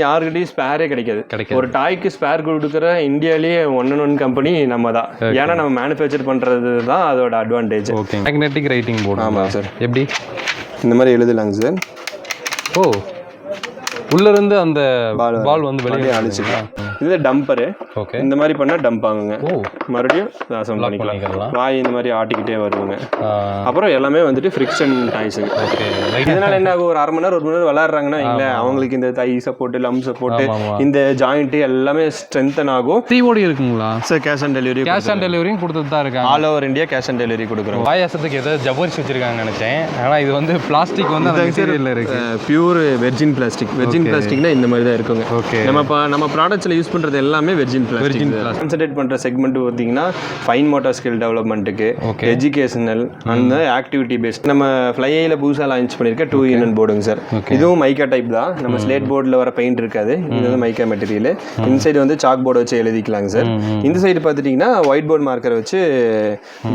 யாருக்கிட்டையும் ஸ்பேரே கிடைக்காது. ஒரு டாய்க்கு ஸ்பேர் கொடுக்குற இந்தியாலேயே ஒன் கம்பெனி நம்ம தான். ஏன்னா நம்ம மேனுஃபேக்சர் பண்ணுறது தான் அதோட advantage. Okay, magnetic writing board. ஆமாம் சார். எப்படி இந்த மாதிரி எழுதலாங்க சார். ஓ, உள்ள இருந்து அந்த பால் வந்து வெளியே அழிச்சுக்கலாம். இது டம்பரு. ஓகே, இந்த மாதிரி பண்ணால் டம்ப் ஆகுங்க. ஓ, மறுபடியும் நாசம் பண்ணிக்கலாம். வாய் இந்த மாதிரி ஆட்டிக்கிட்டே வருவாங்க. அப்புறம் எல்லாமே வந்துட்டு ஃப்ரிக்ஷன் டாய்ஸுங்க. ஓகே, இதனால என்ன ஆகும், ஒரு 1/2 மணி நேரம் 1 மணி நேரம் விளையாடுறாங்கன்னா இல்லை, அவங்களுக்கு இந்த தை சப்போர்ட் லம் சப்போர்ட் இந்த ஜாயிண்ட் எல்லாமே ஸ்ட்ரென்தன் ஆகும். சிஓடி இருக்குங்களா sir? Cash on delivery. Cash on டெலிவரியும் கொடுத்துட்டு தான் இருக்காங்க. All over India cash on delivery கொடுக்குறோம். பாயாசத்துக்கு ஏதாவது ஜவ்வரிசி வச்சிருக்காங்கன்னு நினைச்சேன். ஆனால் இது வந்து பிளாஸ்டிக் வந்து அந்த மெட்டீரியல்ல இருக்கு. Pure virgin plastic. வெர்ஜின் பிளாஸ்டிக்னா இந்த மாதிரி தான் இருக்குங்க. ஓகே, நம்ம ப்ராடக்ட்ஸ்ல யூஸ் பண்றது எல்லாமே வெர்ஜின் பிளாஸ்டிக். கான்சென்ட்ரேட் பண்ற செக்மெண்ட் பார்த்தீங்கன்னா ஃபைன் மோட்டார் ஸ்கில் டெவலப்மெண்ட்டுக்கு, எஜுகேஷனல் அந்த ஆக்டிவிட்டி பேஸ்ட். நம்ம ஃப்ளைஐல புதுசாக லான்ச் பண்ணியிருக்க 2-in-1 போர்டுங்க சார். இதுவும் மைக்கா டைப் தான். நம்ம ஸ்லேட் போர்டில் வர பெயிண்ட் இருக்காது. இது வந்து மைக்கா மெட்டீரியல். இந்த சைடு வந்து சாக் போர்டு வச்சு எழுதிக்கலாங்க சார். இந்த சைடு பார்த்துட்டிங்கன்னா ஒயிட் போர்டு மார்க்கரை வச்சு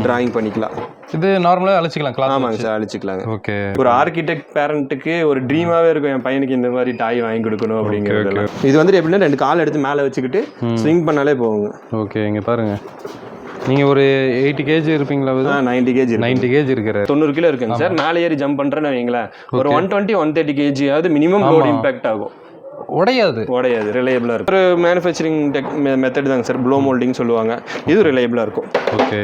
டிராயிங் பண்ணிக்கலாம். இது நார்மலாக அழிச்சிக்கலாம். ஆமாங்க சார், அழிச்சிக்கலாங்க. ஓகே, ஒரு ஆர்கிடெக்ட் பேரண்ட்டுக்கு ஒரு ட்ரீமாவே இருக்கும், என் பையனுக்கு இந்த மாதிரி டாய் வாங்கி கொடுக்கணும் அப்படிங்கிறது. இது வந்துட்டு எப்படின்னா 2 கால் எடுத்து மேலே வச்சுக்கிட்டு ஸ்விங் பண்ணாலே போகுங்க. ஓகே, இங்கே பாருங்க. நீங்கள் ஒரு 80 kg இருப்பீங்களா? 90 kg. 90 kg இருக்கிற 90 கிலோ இருக்குங்க சார். மேலே ஏறி ஜம்ப் பண்ணுறேன்னு வைங்களேன், ஒரு 120-130 kg ஆகுது மினிமம் லோட் இம்பாக்ட் ஆகும். உடையாது ரிலையபிளாக இருக்கும். ஒரு மேனுஃபேக்சரிங் மெத்தட் தாங்க சார், ப்ளோ மோல்டிங் சொல்லுவாங்க. இது ரிலையபிளாக இருக்கும். ஓகே,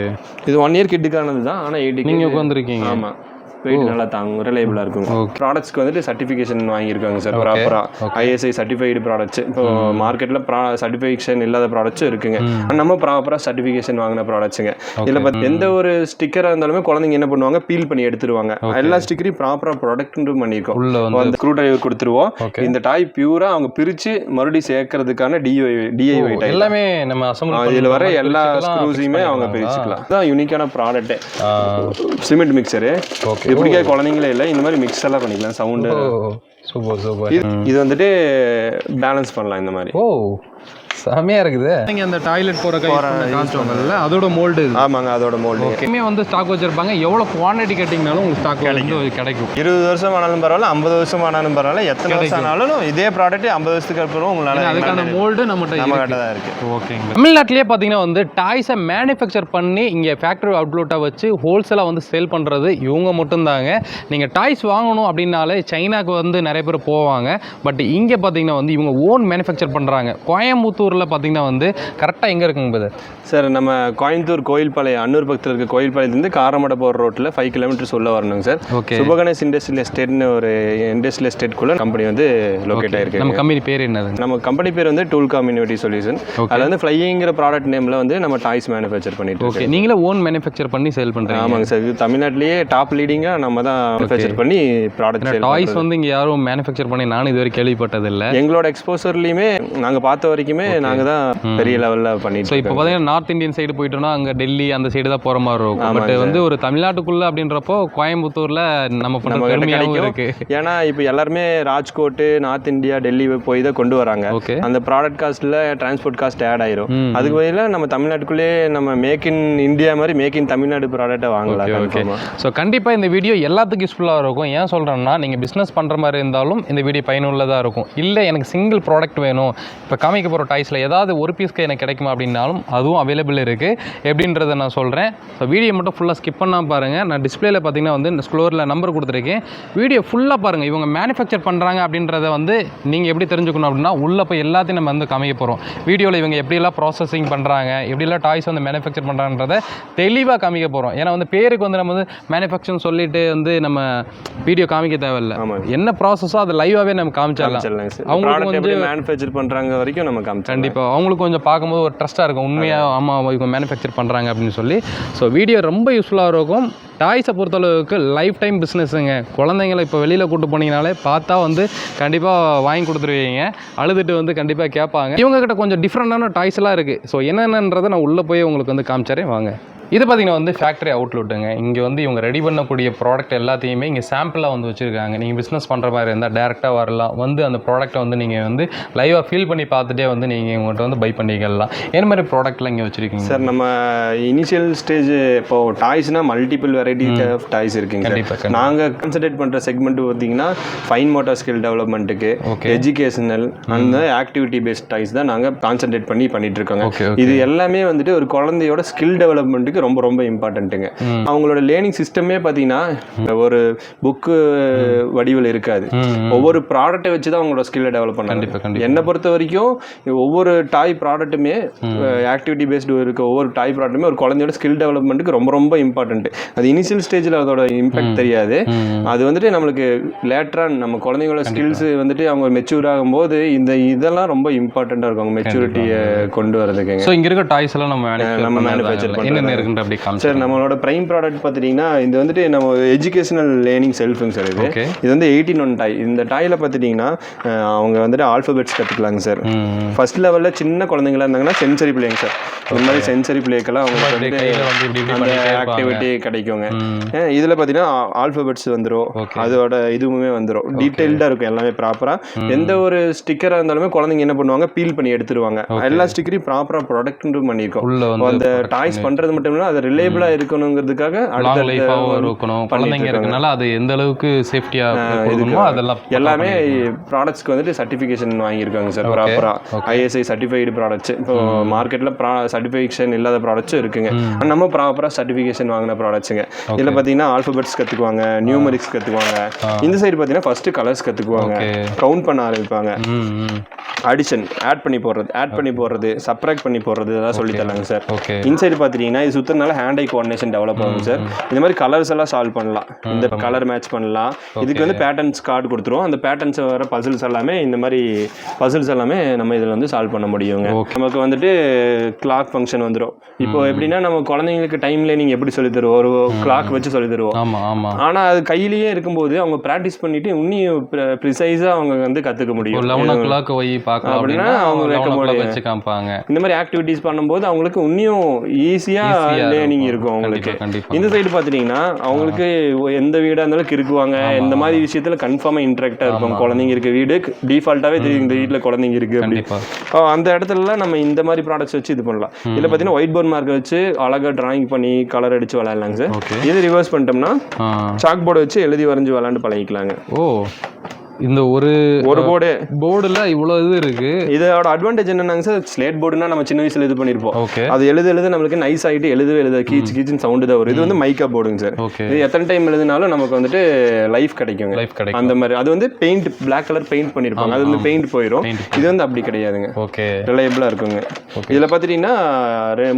இது 1 year கிட்டுக்கானது தான். ஆனால் 80 நீங்கள் உட்காந்துருக்கீங்க. ஆமாம், வெயிட் நல்லா தாங்கும், ரிலையபிளாக இருக்கும். ப்ராடக்ட்ஸ்க்கு வந்துட்டு சர்டிஃபிகேஷன் வாங்கியிருக்காங்க சார் ப்ராப்பராக. ISI certified products. இப்போ மார்க்கெட்டில் சர்டிஃபிகேஷன் இல்லாத ப்ராடக்ட்ஸும் இருக்குங்க. நம்ம ப்ராப்பராக சர்டிஃபிகேஷன் வாங்கின ப்ராடக்ட்ஸுங்க. இதில் பார்த்து எந்த ஒரு ஸ்டிக்கராக இருந்தாலுமே குழந்தைங்க என்ன பண்ணுவாங்க, பீல் பண்ணி எடுத்துருவாங்க. எல்லா ஸ்டிக்கரையும் ப்ராப்பராக ப்ராடக்ட்டும் பண்ணியிருக்கோம். அந்த ஸ்க்ரூ டிரைவர் கொடுத்துருவோம். இந்த டாய் பியூராக அவங்க பிரித்து மறுபடியும் சேர்க்கறதுக்கான DIY டைப் எல்லாமே நம்ம இதில் வர எல்லா ஸ்க்ரூஸையுமே அவங்க பிரிச்சுக்கலாம். இதுதான் யூனிக்கான ப்ராடக்ட்டு. Cement mixture. இப்படிக்கே குழந்தைங்களே இல்லை, இந்த மாதிரி மிக்ஸ் எல்லாம் பண்ணிக்கலாம். Sound super. இது வந்துட்டு பேலன்ஸ் பண்ணலாம் இந்த மாதிரி. ஓ, செமையாக இருக்குது. நீங்கள் அந்த டாய்லெட் போகிற காமிச்சவங்கல்ல, அதோட மோல்டு. ஆமாங்க, அதோட மோல்டு. ஓகே, வந்து ஸ்டாக் வச்சிருப்பாங்க. எவ்வளோ குவான்டிட்டி கேட்டிங்கனாலும் உங்களுக்கு ஸ்டாக் கிடைக்கும். 20 வருஷம் ஆனாலும் பரவாயில்ல, 50 வருஷம் ஆனாலும் பரவாயில்ல, எத்தனை வருஷம் ஆனாலும் இதே ப்ராடக்ட் 50 வருஷத்துக்கு அப்புறம் உங்களால் அதுக்கான மோல்டு நம்மகிட்ட தான் இருக்குது. ஓகேங்க. தமிழ்நாட்டிலே பார்த்தீங்கன்னா வந்து டாய்ஸை மேனுஃபேக்சர் பண்ணி இங்கே ஃபேக்ட்ரி அவுட்லெட்டாக வச்சு ஹோல்சேலாக வந்து சேல் பண்ணுறது இவங்க மட்டும்தாங்க. நீங்கள் டாய்ஸ் வாங்கணும் அப்படின்னாலே சைனாக்கு வந்து நிறைய பேர் போவாங்க. பட் இங்கே பார்த்தீங்கன்னா வந்து இவங்க ஓன் மேனுஃபேக்சர் பண்ணுறாங்க. கோயம்புத்தூரில் பார்த்தீங்கன்னா வந்து கரெக்டாக எங்கே இருக்குங்க சார்? நம்ம கோயம்புத்தூர் கோயில்பாளையம், அன்னூர் பக்கத்தில் இருக்க கோயில்பாளையத்துலேருந்து காரமடை போகிற ரோட்டில் 5 கிலோமீட்டர்ஸ் உள்ள வரணுங்க சார். ஓகே, சுபகணேஷ் இண்டஸ்ட்ரியல் எஸ்டேட்னு ஒரு இண்டஸ்ட்ரியல் எஸ்டேட்குள்ளே கம்பெனி வந்து லொக்கேட் ஆயிருக்கு. நம்ம கம்பெனி பேர் என்னது? நம்ம கம்பெனி பேர் வந்து டூல்காம் இனோவேட்டிவ் சொல்யூஷன். அதில் வந்து ஃப்ளைங்கிற ப்ராடக்ட் நேமில் வந்து நம்ம டாய்ஸ் மேனுஃபேக்சர் பண்ணிட்டு இருக்கோம். ஓகே, நீங்களே ஓன் மேனுஃபேக்சர் பண்ணி சேல் பண்ணுறீங்க? ஆமாங்க சார், இது தமிழ்நாட்டிலேயே டாப் லீடிங்காக நம்ம தான் மேனுஃபேக்சர் பண்ணி ப்ராடக்ட். டாய்ஸ் வந்து இங்கே யாரும் மேனுஃபேக்சர் பண்ணி நானும் இதுவரை கேள்விப்பட்டதில்லை. எங்களோட எக்ஸ்போசர்லையுமே நாங்கள் பார்த்த வரைக்குமே நாங்கள் தான் பெரிய லெவலில் பண்ணிட்டு. ஸோ இப்போ பார்த்தீங்கன்னா நார்த் இந்தியன் சைடு போயிட்டோம்னா அங்கே டெல்லி அந்த சைடு தான் போகிற மாதிரி இருக்கும். பட் வந்து ஒரு தமிழ்நாட்டுக்குள்ளே அப்படின்றப்போ கோயம்புத்தூரில் நம்ம பெருமையாகவும் இருக்கு. ஏன்னா இப்போ எல்லாருமே ராஜ்கோட்டு, நார்த் இந்தியா, டெல்லி போய் தான் கொண்டு வராங்க. அந்த ப்ராடக்ட் காஸ்ட்டில் டிரான்ஸ்போர்ட் காஸ்ட் ஆட் ஆயிரும். அதுக்கு பதிலாக நம்ம தமிழ்நாட்டுக்குள்ளே நம்ம மேக் இன் இந்தியா மாதிரி மேக் இன் தமிழ்நாடு ப்ராடக்ட்டை வாங்கலாம். ஓகே, ஸோ கண்டிப்பாக இந்த வீடியோ எல்லாத்துக்கும் யூஸ்ஃபுல்லாக இருக்கும். ஏன் சொல்கிறேன்னா நீங்கள் பிஸ்னஸ் பண்ணுற மாதிரி இருந்தாலும் இந்த வீடியோ பயனுள்ளதாக இருக்கும். இல்லை எனக்கு சிங்கிள் ப்ராடக்ட் வேணும், இப்போ காமிக்க போகிற டாய்ஸில் ஏதாவது ஒரு பீஸ்க்கு எனக்கு கிடைக்குமா அப்படின்னாலும் அதுவும் அவைலபிள் இருக்குது. எப்படின்றத நான் சொல்கிறேன். ஸோ வீடியோ மட்டும் ஃபுல்லாக ஸ்கிப் பண்ணாமல் பாருங்கள். நான் டிஸ்பிளேல பார்த்தீங்கன்னா வந்து இந்த ஸ்க்ரோரில் நம்பர் கொடுத்துருக்கேன். வீடியோ ஃபுல்லாக பாருங்கள். இவங்க மேனுஃபேக்சர் பண்ணுறாங்க அப்படின்றத வந்து நீங்கள் எப்படி தெரிஞ்சுக்கணும் அப்படின்னா உள்ளே போய் எல்லாத்தையும் நம்ம வந்து காமிக்க போகிறோம். வீடியோவில் இவங்க எப்படியெல்லாம் ப்ராசஸிங் பண்ணுறாங்க, எப்படியெல்லாம் டாய்ஸ் வந்து மேனுஃபேக்சர் பண்ணுறாங்கன்றத தெளிவாக காமிக்க போகிறோம். ஏன்னா வந்து பேருக்கு வந்து நம்ம வந்து மேனுஃபேக்சர்னு சொல்லிட்டு வந்து நம்ம வீடியோ காமிக்க தேவையில்லை. என்ன ப்ராசஸோ அது லைவாகவே நம்ம காமிச்சிடலாம். அவங்களுக்கு வந்து மேனுஃபேக்சர் பண்ணுறாங்க வரைக்கும் நம்ம காமிச்சோம். கண்டிப்பாக அவங்களுக்கு கொஞ்சம் பார்க்கும்போது ஒரு ட்ரஸ்ட்டாக இருக்கும். உண்மையாக ஆமாம் இவங்க மேனுஃபேக்சர் பண்ணுறாங்க அப்படின்னு சொல்லி. ஸோ வீடியோ ரொம்ப யூஸ்ஃபுல்லாக இருக்கும். டாய்ஸை பொறுத்தளவுக்கு லைஃப் டைம் பிஸ்னஸுங்க. குழந்தைங்களை இப்போ வெளியில் கூட்டு போனீங்கனாலே பார்த்தா வந்து கண்டிப்பாக வாங்கி கொடுத்துருவீங்க. அழுதுட்டு வந்து கண்டிப்பாக கேட்பாங்க. இவங்ககிட்ட கொஞ்சம் டிஃப்ரெண்டான டாய்ஸ் எல்லாம் இருக்குது. ஸோ என்னென்னன்றதை நான் உள்ளே போய் உங்களுக்கு வந்து காமிச்சாரேன் வாங்க. இது பார்த்தீங்கன்னா வந்து ஃபேக்ட்ரி அவுட்லெட்டுங்க. இங்கே வந்து இவங்க ரெடி பண்ணக்கூடிய ப்ராடக்ட் எல்லாத்தையுமே இங்கே சாம்பிளாக வந்து வச்சுருக்காங்க. நீங்கள் பிஸ்னஸ் பண்ணுற மாதிரி இருந்தால் டேரெக்டாக வரலாம், வந்து அந்த ப்ராடக்ட்டை வந்து நீங்கள் வந்து லைவாக ஃபீல் பண்ணி பார்த்துட்டே வந்து நீங்கள் இவங்கள்ட்ட வந்து பை பண்ணிக்கலாம். என்ன மாதிரி ப்ராடக்ட்லாம் இங்கே வச்சுருக்கீங்க சார்? நம்ம இனிஷியல் ஸ்டேஜ் இப்போ டாய்ஸ்னால் மல்டிபிள் வெரைட்டி ஆஃப் டாய்ஸ் இருக்குங்க. கண்டிப்பாக. நாங்கள் கான்சன்ட்ரேட் பண்ணுற செக்மெண்ட் பார்த்தீங்கன்னா ஃபைன் மோட்டார் ஸ்கில் டெவலப்மெண்ட்டுக்கு, எஜுகேஷனல் அந்த ஆக்டிவிட்டி பேஸ்ட் டாய்ஸ் தான் நாங்கள் கான்சன்ட்ரேட் பண்ணிட்டு இருக்கோங்க. இது எல்லாமே வந்துட்டு ஒரு குழந்தையோட ஸ்கில் டெவலப்மெண்ட்டுக்கு ரொம்ப ரொம்ப இம்பார்ட்டன்ட்டுங்க. அவங்களோட லேர்னிங் சிஸ்டமே பார்த்தீங்கன்னா ஒரு புக்கு வடிவில் இருக்காது. ஒவ்வொரு ப்ராடக்ட்டை வச்சு தான் அவங்களோட ஸ்கில்லை டெவலப் பண்ணாங்க. என்னை பொறுத்த வரைக்கும் ஒவ்வொரு டாய் ப்ராடக்ட்டுமே ஆக்டிவிட்டி பேஸ்டு இருக்க ஒவ்வொரு டாய் ப்ராடக்ட்டுமே ஒரு குழந்தையோட ஸ்கில் டெவலப்மெண்ட்டுக்கு ரொம்ப ரொம்ப இம்பார்ட்டன்ட். அது இனிஷியல் ஸ்டேஜில் அதோட இம்பாக்ட் தெரியாது. அது வந்துட்டு நம்மளுக்கு லேட்டராக நம்ம குழந்தைங்களோட ஸ்கில்ஸ் வந்துட்டு அவங்க மெச்சூர் ஆகும்போது இதெல்லாம் ரொம்ப இம்பார்ட்டண்ட்டாக இருக்கும் அவங்க மெச்சூரிட்டியை கொண்டு வரதுக்கு. ஸோ இங்கே இருக்க டாய்ஸ் எல்லாம் நம்ம மேனுஃபேக்சர் பண்ணுறோம். சார் நம்மளோட பிரைம் ப்ராடக்ட் பார்த்துட்டிங்கன்னா இது வந்துட்டு நம்ம எஜுகேஷனல் லேர்னிங் செல்ஃபுங்க சார். இது வந்து 18 டாய். இந்த டாயில் பார்த்துட்டிங்கன்னா அவங்க வந்துட்டு ஆல்ஃபபெட்ஸ் கற்றுக்கலாங்க சார். ஃபர்ஸ்ட் லெவலில் சின்ன குழந்தைங்களா இருந்தாங்கன்னா சென்சரி பிளேங்க சார். இந்த மாதிரி சென்சரி பிளேக்கெல்லாம் அவங்களுக்கு வந்துட்டு அந்த ஆக்டிவிட்டி கிடைக்குங்க. இதில் பார்த்தீங்கன்னா ஆல்ஃபபெட்ஸ் வந்துடும், அதோட இதுவுமே வந்துடும், டீட்டெயில்டாக இருக்கும் எல்லாமே ப்ராப்பராக. எந்த ஒரு ஸ்டிக்கராக இருந்தாலுமே குழந்தைங்க என்ன பண்ணுவாங்க, பீல் பண்ணி எடுத்துருவாங்க. எல்லா ஸ்டிக்கரையும் ப்ராப்பராக ப்ராடக்ட் பண்ணியிருக்கோம். அந்த டாய்ஸ் பண்ணுறது மட்டும் இல்லை, அது ரிலேபிளா இருக்கணுங்கிறதுக்காக குழந்தைங்க இருக்கனால அது எந்த அளவுக்கு சேஃப்டியா இருக்குமோ அதெல்லாம் எல்லாமே ப்ராடக்ட்ஸ்க்கு வந்துட்டு சர்டிஃபிகேஷன் வாங்கியிருக்காங்க சார். ப்ராப்பரா ISI சர்டிஃபைடு ப்ராடக்ட்ஸ். இப்போ மார்க்கெட்ல சர்டிஃபிகேஷன் இல்லாத ப்ராடக்ட்ஸும் இருக்குங்க. நம்ம ப்ராப்பரா சர்டிஃபிகேஷன் வாங்கின ப்ராடக்ட்ஸுங்க. இதில் பார்த்தீங்கன்னா ஆல்ஃபபெட்ஸ் கற்றுக்குவாங்க, நியூமரிக்ஸ் கற்றுக்குவாங்க. இந்த சைடு பார்த்தீங்கன்னா ஃபர்ஸ்ட் கலர்ஸ் கற்றுக்குவாங்க, கவுண்ட் பண்ண ஆரம்பிப்பாங்க, அடிஷன் ஆட் பண்ணி போடுறது, சப்ராக்ட் பண்ணி போடுறது இதெல்லாம் சொல்லி தராங்க சார். இன்சைடு பார்த்தீங்கன்னா இது சுத்தனால ஹேண்ட் ஐ கோஆர்டினேஷன் டெவலப் ஆகும் சார். இந்த மாதிரி கலர்ஸ் எல்லாம் சால்வ் பண்ணலாம், இந்த கலர் மேட்ச் பண்ணலாம். இதுக்கு வந்து பேட்டர்ன்ஸ் கார்டு கொடுத்துருவோம். அந்த பேட்டர்ன்ஸ் வர பசில்ஸ் எல்லாமே இந்த மாதிரி பசில்ஸ் எல்லாமே நம்ம இதில் வந்து சால்வ் பண்ண முடியுங்க. நமக்கு வந்துட்டு கிளாக் ஃபங்க்ஷன் வந்துடும். இப்போ எப்படின்னா நம்ம குழந்தைங்களுக்கு டைம் லைனிங் எப்படி சொல்லி தருவோம், ஒரு கிளாக் வச்சு சொல்லி தருவோம். ஆனால் அது கையிலேயே இருக்கும்போது அவங்க ப்ராக்டிஸ் பண்ணிட்டு இன்னும் ப்ரிசைஸாக அவங்க வந்து கற்றுக்க முடியும். அப்படின்னா அவங்க இந்த மாதிரி ஆக்டிவிட்டிஸ் பண்ணும்போது அவங்களுக்கு இன்னும் ஈஸியாக லேர்னிங் இருக்கும் அவங்களுக்கு. இந்த சைடு பார்த்துட்டிங்கன்னா அவங்களுக்கு எந்த வீடாக இருந்தாலும் கிறுக்குவாங்க. இந்த மாதிரி விஷயத்தில் கன்ஃபார்மாக இன்ட்ராக்டாக இருப்பாங்க. குழந்தைங்க இருக்க வீடு டிஃபால்ட்டாகவே தெரியும் இந்த வீட்டில் குழந்தைங்க இருக்குது அப்படி. அந்த இடத்துலலாம் நம்ம இந்த மாதிரி ப்ராடக்ட்ஸ் வச்சு இது பண்ணலாம். இதில் பார்த்தீங்கன்னா ஒயிட் போர்ட் மார்க்கர் வச்சு அழகாக டிராயிங் பண்ணி கலர் அடித்து விளையாடலாங்க சார். இது ரிவர்ஸ் பண்ணிட்டோம்னா சாக் போர்டை வச்சு எழுதி வரைஞ்சி விளையாண்டு பழகிக்கலாங்க. இந்த ஒரு போர்டுல இவ்வளவு இது இருக்கு. இதோட அட்வான்டேஜ் என்னன்னாங்க சார், ஸ்லேட் போர்டுனா நம்ம சின்ன வயசுல இது பண்ணிருப்போம். அது எழுத நம்மளுக்கு நைஸ் ஆகிட்டு எழுத கீச்சுன்னு சவுண்டு தான் வரும். இது வந்து மைக்கா போர்டுங்க சார். இது எத்தனை டைம் எழுதினாலும் நமக்கு வந்துட்டு லைஃப் கிடைக்குங்க. அந்த மாதிரி அது வந்து பெயிண்ட் பிளாக் கலர் பெயிண்ட் பண்ணிருப்பாங்க, அது வந்து பெயிண்ட் போயிடும். இது வந்து அப்படி கிடையாதுங்க, ரிலையபிளா இருக்குங்க. இதுல பாத்துட்டீங்கன்னா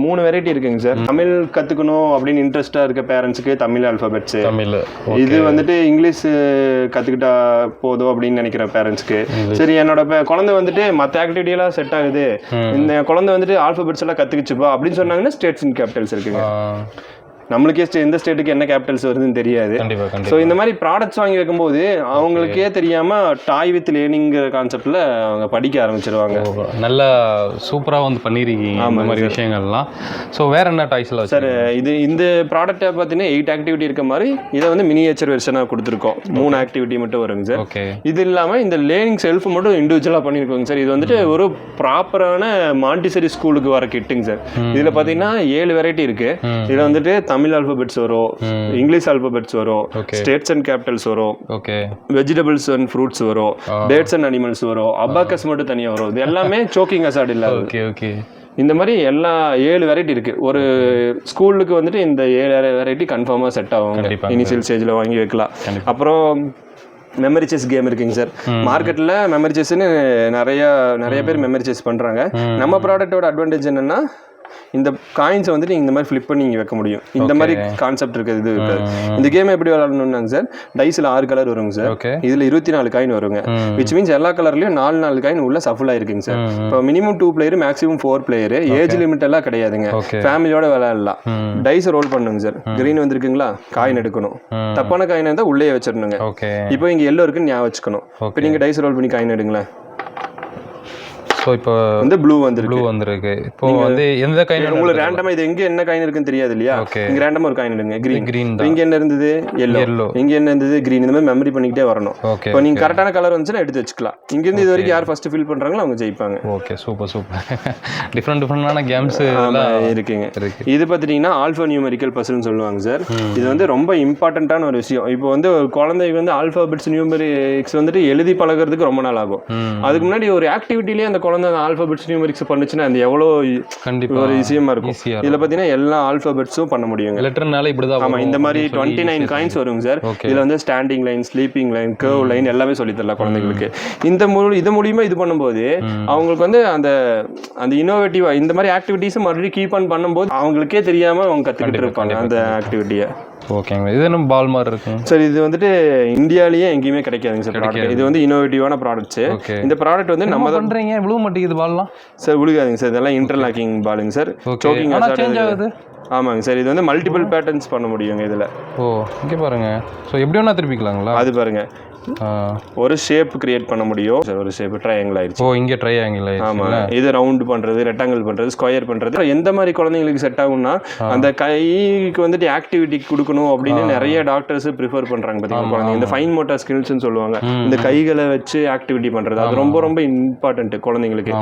3 வெரைட்டி இருக்குங்க சார். தமிழ் கத்துக்கணும் அப்படின்னு இன்ட்ரெஸ்டா இருக்க பேரண்ட்ஸுக்கு தமிழ் ஆல்பபெட்ஸ். இது வந்துட்டு இங்கிலீஷ் கத்துக்கிட்டா போதும் அப்படின்னு நினைக்கிற பேரண்ட்ஸ்க்கு, சரி என்னோட குழந்தை வந்துட்டு மற்ற ஆக்டிவிட்டி எல்லாம் செட் ஆகுது, இந்த குழந்தை வந்துட்டு ஆல்பபெட்ஸ் எல்லாம் கத்துக்கிச்சுப்பா அப்படின்னு சொன்னாங்கன்னா ஸ்டேட்ஸ் அண்ட் கேபிட்டல்ஸ் இருக்குங்க. நம்மளுக்கே எந்த ஸ்டேட்டுக்கு என்ன கேபிட்டல்ஸ் வருதுன்னு தெரியாது. ஸோ இந்த மாதிரி ப்ராடக்ட்ஸ் வாங்கி வைக்கும்போது அவங்களுக்கே தெரியாமல் டாய் வித் லேர்னிங்கிற கான்செப்டில் அவங்க படிக்க ஆரம்பிச்சிருவாங்க. நல்லா சூப்பராக வந்து பண்ணியிருக்கீங்க அந்த மாதிரி விஷயங்கள்லாம். ஸோ வேற என்ன டாய்ஸ்லாம் சார்? இந்த ப்ராடக்ட்டை பார்த்தீங்கன்னா 8 ஆக்டிவிட்டி இருக்க மாதிரி இதை வந்து மினியேச்சர் வெர்ஷனாக கொடுத்துருக்கோம். 3 ஆக்டிவிட்டி மட்டும் வருங்க சார். இது இல்லாமல் இந்த லேர்னிங் செல்ஃப் மட்டும் இண்டிவிஜுவலாக பண்ணியிருக்கோங்க சார். இது வந்துட்டு ஒரு ப்ராப்பரான மாண்டிசரி ஸ்கூலுக்கு வர கிட்டுங்க சார். இதில் பார்த்தீங்கன்னா 7 வெரைட்டி இருக்கு. இதில் வந்துட்டு தமிழ் ஆல்பபெட்ஸ் வரும், இங்கிலீஷ் ஆல்பபெட்ஸ் வரும், ஸ்டேட்ஸ் அண்ட் கேபிட்டல்ஸ் வரும், வெஜிடபிள்ஸ் அண்ட் ஃப்ரூட்ஸ் வரும், டேட்ஸ் அண்ட் அனிமல்ஸ் வரும், அபாக்கஸ் மட்டும் தனியாக வரும். இது எல்லாமே சோக்கிங் அசார்ட் இல்லை. இந்த மாதிரி எல்லா 7 வெரைட்டி இருக்கு. ஒரு ஸ்கூலுக்கு வந்துட்டு இந்த 7 வெரைட்டி கன்ஃபார்மாக செட் ஆகும். இனிஷியல் ஸ்டேஜில் வாங்கி வைக்கலாம். அப்புறம் மெமரி செஸ் கேம் இருக்குங்க சார். மார்க்கெட்டில் மெமரி செஸ்ன்னு நிறைய பேர் மெமரி செஸ் பண்ணுறாங்க. நம்ம ப்ராடக்டோட அட்வான்டேஜ் என்னன்னா இந்த காயின்ஸை வந்துட்டு இந்த மாதிரி ஃபிளிப் பண்ணி இங்கே வைக்க முடியும். இந்த மாதிரி கான்செப்ட் இருக்குது. இது இருக்காது. இந்த கேம் எப்படி விளையாடணும்னாங்க சார், டைஸில் 6 கலர் வருங்க சார். இதில் 24 காயின் வருங்க. விச் மீன்ஸ் எல்லா கலர்லையும் 4 காயின் உள்ள சஃபுல் ஆயிருக்குங்க சார். இப்போ minimum 2 player, maximum 4 player. Age limit எல்லாம் கிடையாதுங்க. ஃபேமிலியோட விளையாடலாம். டைஸ் ரோல் பண்ணுங்க சார். கிரீன் வந்துருக்குங்களா, காயின் எடுக்கணும். தப்பான காயின் இருந்தால் உள்ளே வச்சிடணுங்க. இப்போ இங்கே எல்லோ இருக்குன்னு ஞாபகம் வச்சுக்கணும். இப்போ நீங்கள் டைஸ் ரோல் பண்ணி காயின் எடுங்களேன். ஸோ இப்போ வந்து ப்ளூ வந்துருக்கு. ப்ளூ வந்திருக்கு. இப்போ வந்து எந்த காயின் உங்களுக்கு ரேண்டமா இது எங்க என்ன காயின் இருக்குன்னு தெரியாது இல்லையா? இங்க ரேண்டமா ஒரு காயின் எடுங்க, கிரீன் தான். இங்க என்ன இருந்தது? yellow. இங்க என்ன இருந்தது? கிரீன். இந்த மாதிரி மெமரி பண்ணிக்கிட்டே வரணும். இப்போ நீங்க கரெக்டான கலர் வந்துச்சுன்னா எடுத்து வச்சுக்கலாம். இங்க இருந்து இது வரைக்கும் யார் ஃபர்ஸ்ட் ஃபில் பண்றாங்களோ அவங்க ஜெயிப்பாங்க. Okay, super super. டிஃப்ரெண்டான கேம்ஸ் இருக்குங்க. இது பாத்தீங்கன்னா ஆல்பா நியூமெரிக்கல் பசில்னு சொல்லுவாங்க சார். இது வந்து ரொம்ப இம்பார்ட்டன்டான ஒரு விஷயம். இப்போ வந்து ஒரு குழந்தைக்கு வந்து ஆல்பாபெட்ஸ் நியூமெரிக்ஸ் வந்துட்டு எழுதி பழகிறதுக்கு ரொம்ப நாள் ஆகும். அதுக்கு முன்னாடி ஒரு ஆக்டிவிட்டிலேயே அந்த குழந்தை அந்த ஆல்பாபெட்ஸ் நியூமெரிக்ஸ் பண்ணுச்சுன்னா அது எவ்வளோ ஒரு விஷயமா இருக்கும். இதுல பாத்தீங்கன்னா எல்லா ஆல்பாபெட்ஸும் பண்ண முடியுங்க. லெட்டர்னால இப்படிதான். ஆமா, இந்த மாதிரி 29 காயின்ஸ் வருங்க சார். இதுல வந்து standing line, sleeping line, curve line எல்லாமே சொல்லி தரலாம் குழந்தைங்களுக்கு. இது மூலியமா இது பண்ணும்போது அவங்களுக்கு வந்து அந்த இன்னோவேட்டிவா இந்த மாதிரி ஆக்டிவிட்டிஸ் மறுபடியும் கீப் ஆன் பண்ணும்போது அவங்களுக்கே தெரியாம அவங்க கத்துக்கிட்டு இருப்பாங்க அந்த ஆக்டிவிட்டியை. ஓகேங்க. இது என்ன பால் மாதிரி இருக்கு சார்? இது வந்துட்டு இந்தியாலயே எங்கேயுமே கிடைக்காதுங்க சார் ப்ராடக்ட். இது வந்து இன்னோவேட்டிவான ப்ராடக்ட்ஸ். இந்த ப்ராடக்ட் வந்து நம்ம தான் பண்றீங்க. விழுவ மாட்டேங்குது பால்லாம் சார்? விழுகாதுங்க சார். இதெல்லாம் இன்டர்லாக்கிங் பாலுங்க சார். சோக்கிங் ஆகுது. ஆமாங்க சார். இது வந்து மல்டிபிள் பேட்டர்ன்ஸ் பண்ண முடியுங்க இதுல. ஓ, இங்க பாருங்க. சோ எப்படி வேணா திருப்பிக்கலாங்களா? அது பாருங்க, ஒரு ஷேப் கிரியேட் பண்ண முடியும். ஒரு ஷேப் ட்ரையாங்கிள் ஆயிடுச்சு. ஓ, இங்க ட்ரையாங்கிள் ஆயிடுச்சு. ஆமா, இது ரவுண்ட் பண்றது, ரெக்டாங்கிள் பண்றது, ஸ்கொயர் பண்றது. எந்த மாதிரி குழந்தைங்களுக்கு செட் ஆகும்னா அந்த கைக்கு வந்துட்டு ஆக்டிவிட்டி கொடுக்கணும் அப்படின்னு நிறைய டாக்டர்ஸ் ப்ரிஃபர் பண்றாங்க பாத்தீங்கன்னா குழந்தைங்க. இந்த ஃபைன் மோட்டார் ஸ்கில்ஸ்னு சொல்லுவாங்க. இந்த கைகளை வச்சு ஆக்டிவிட்டி பண்றது அது ரொம்ப ரொம்ப இம்பார்ட்டன்ட் குழந்தைங்களுக்கு.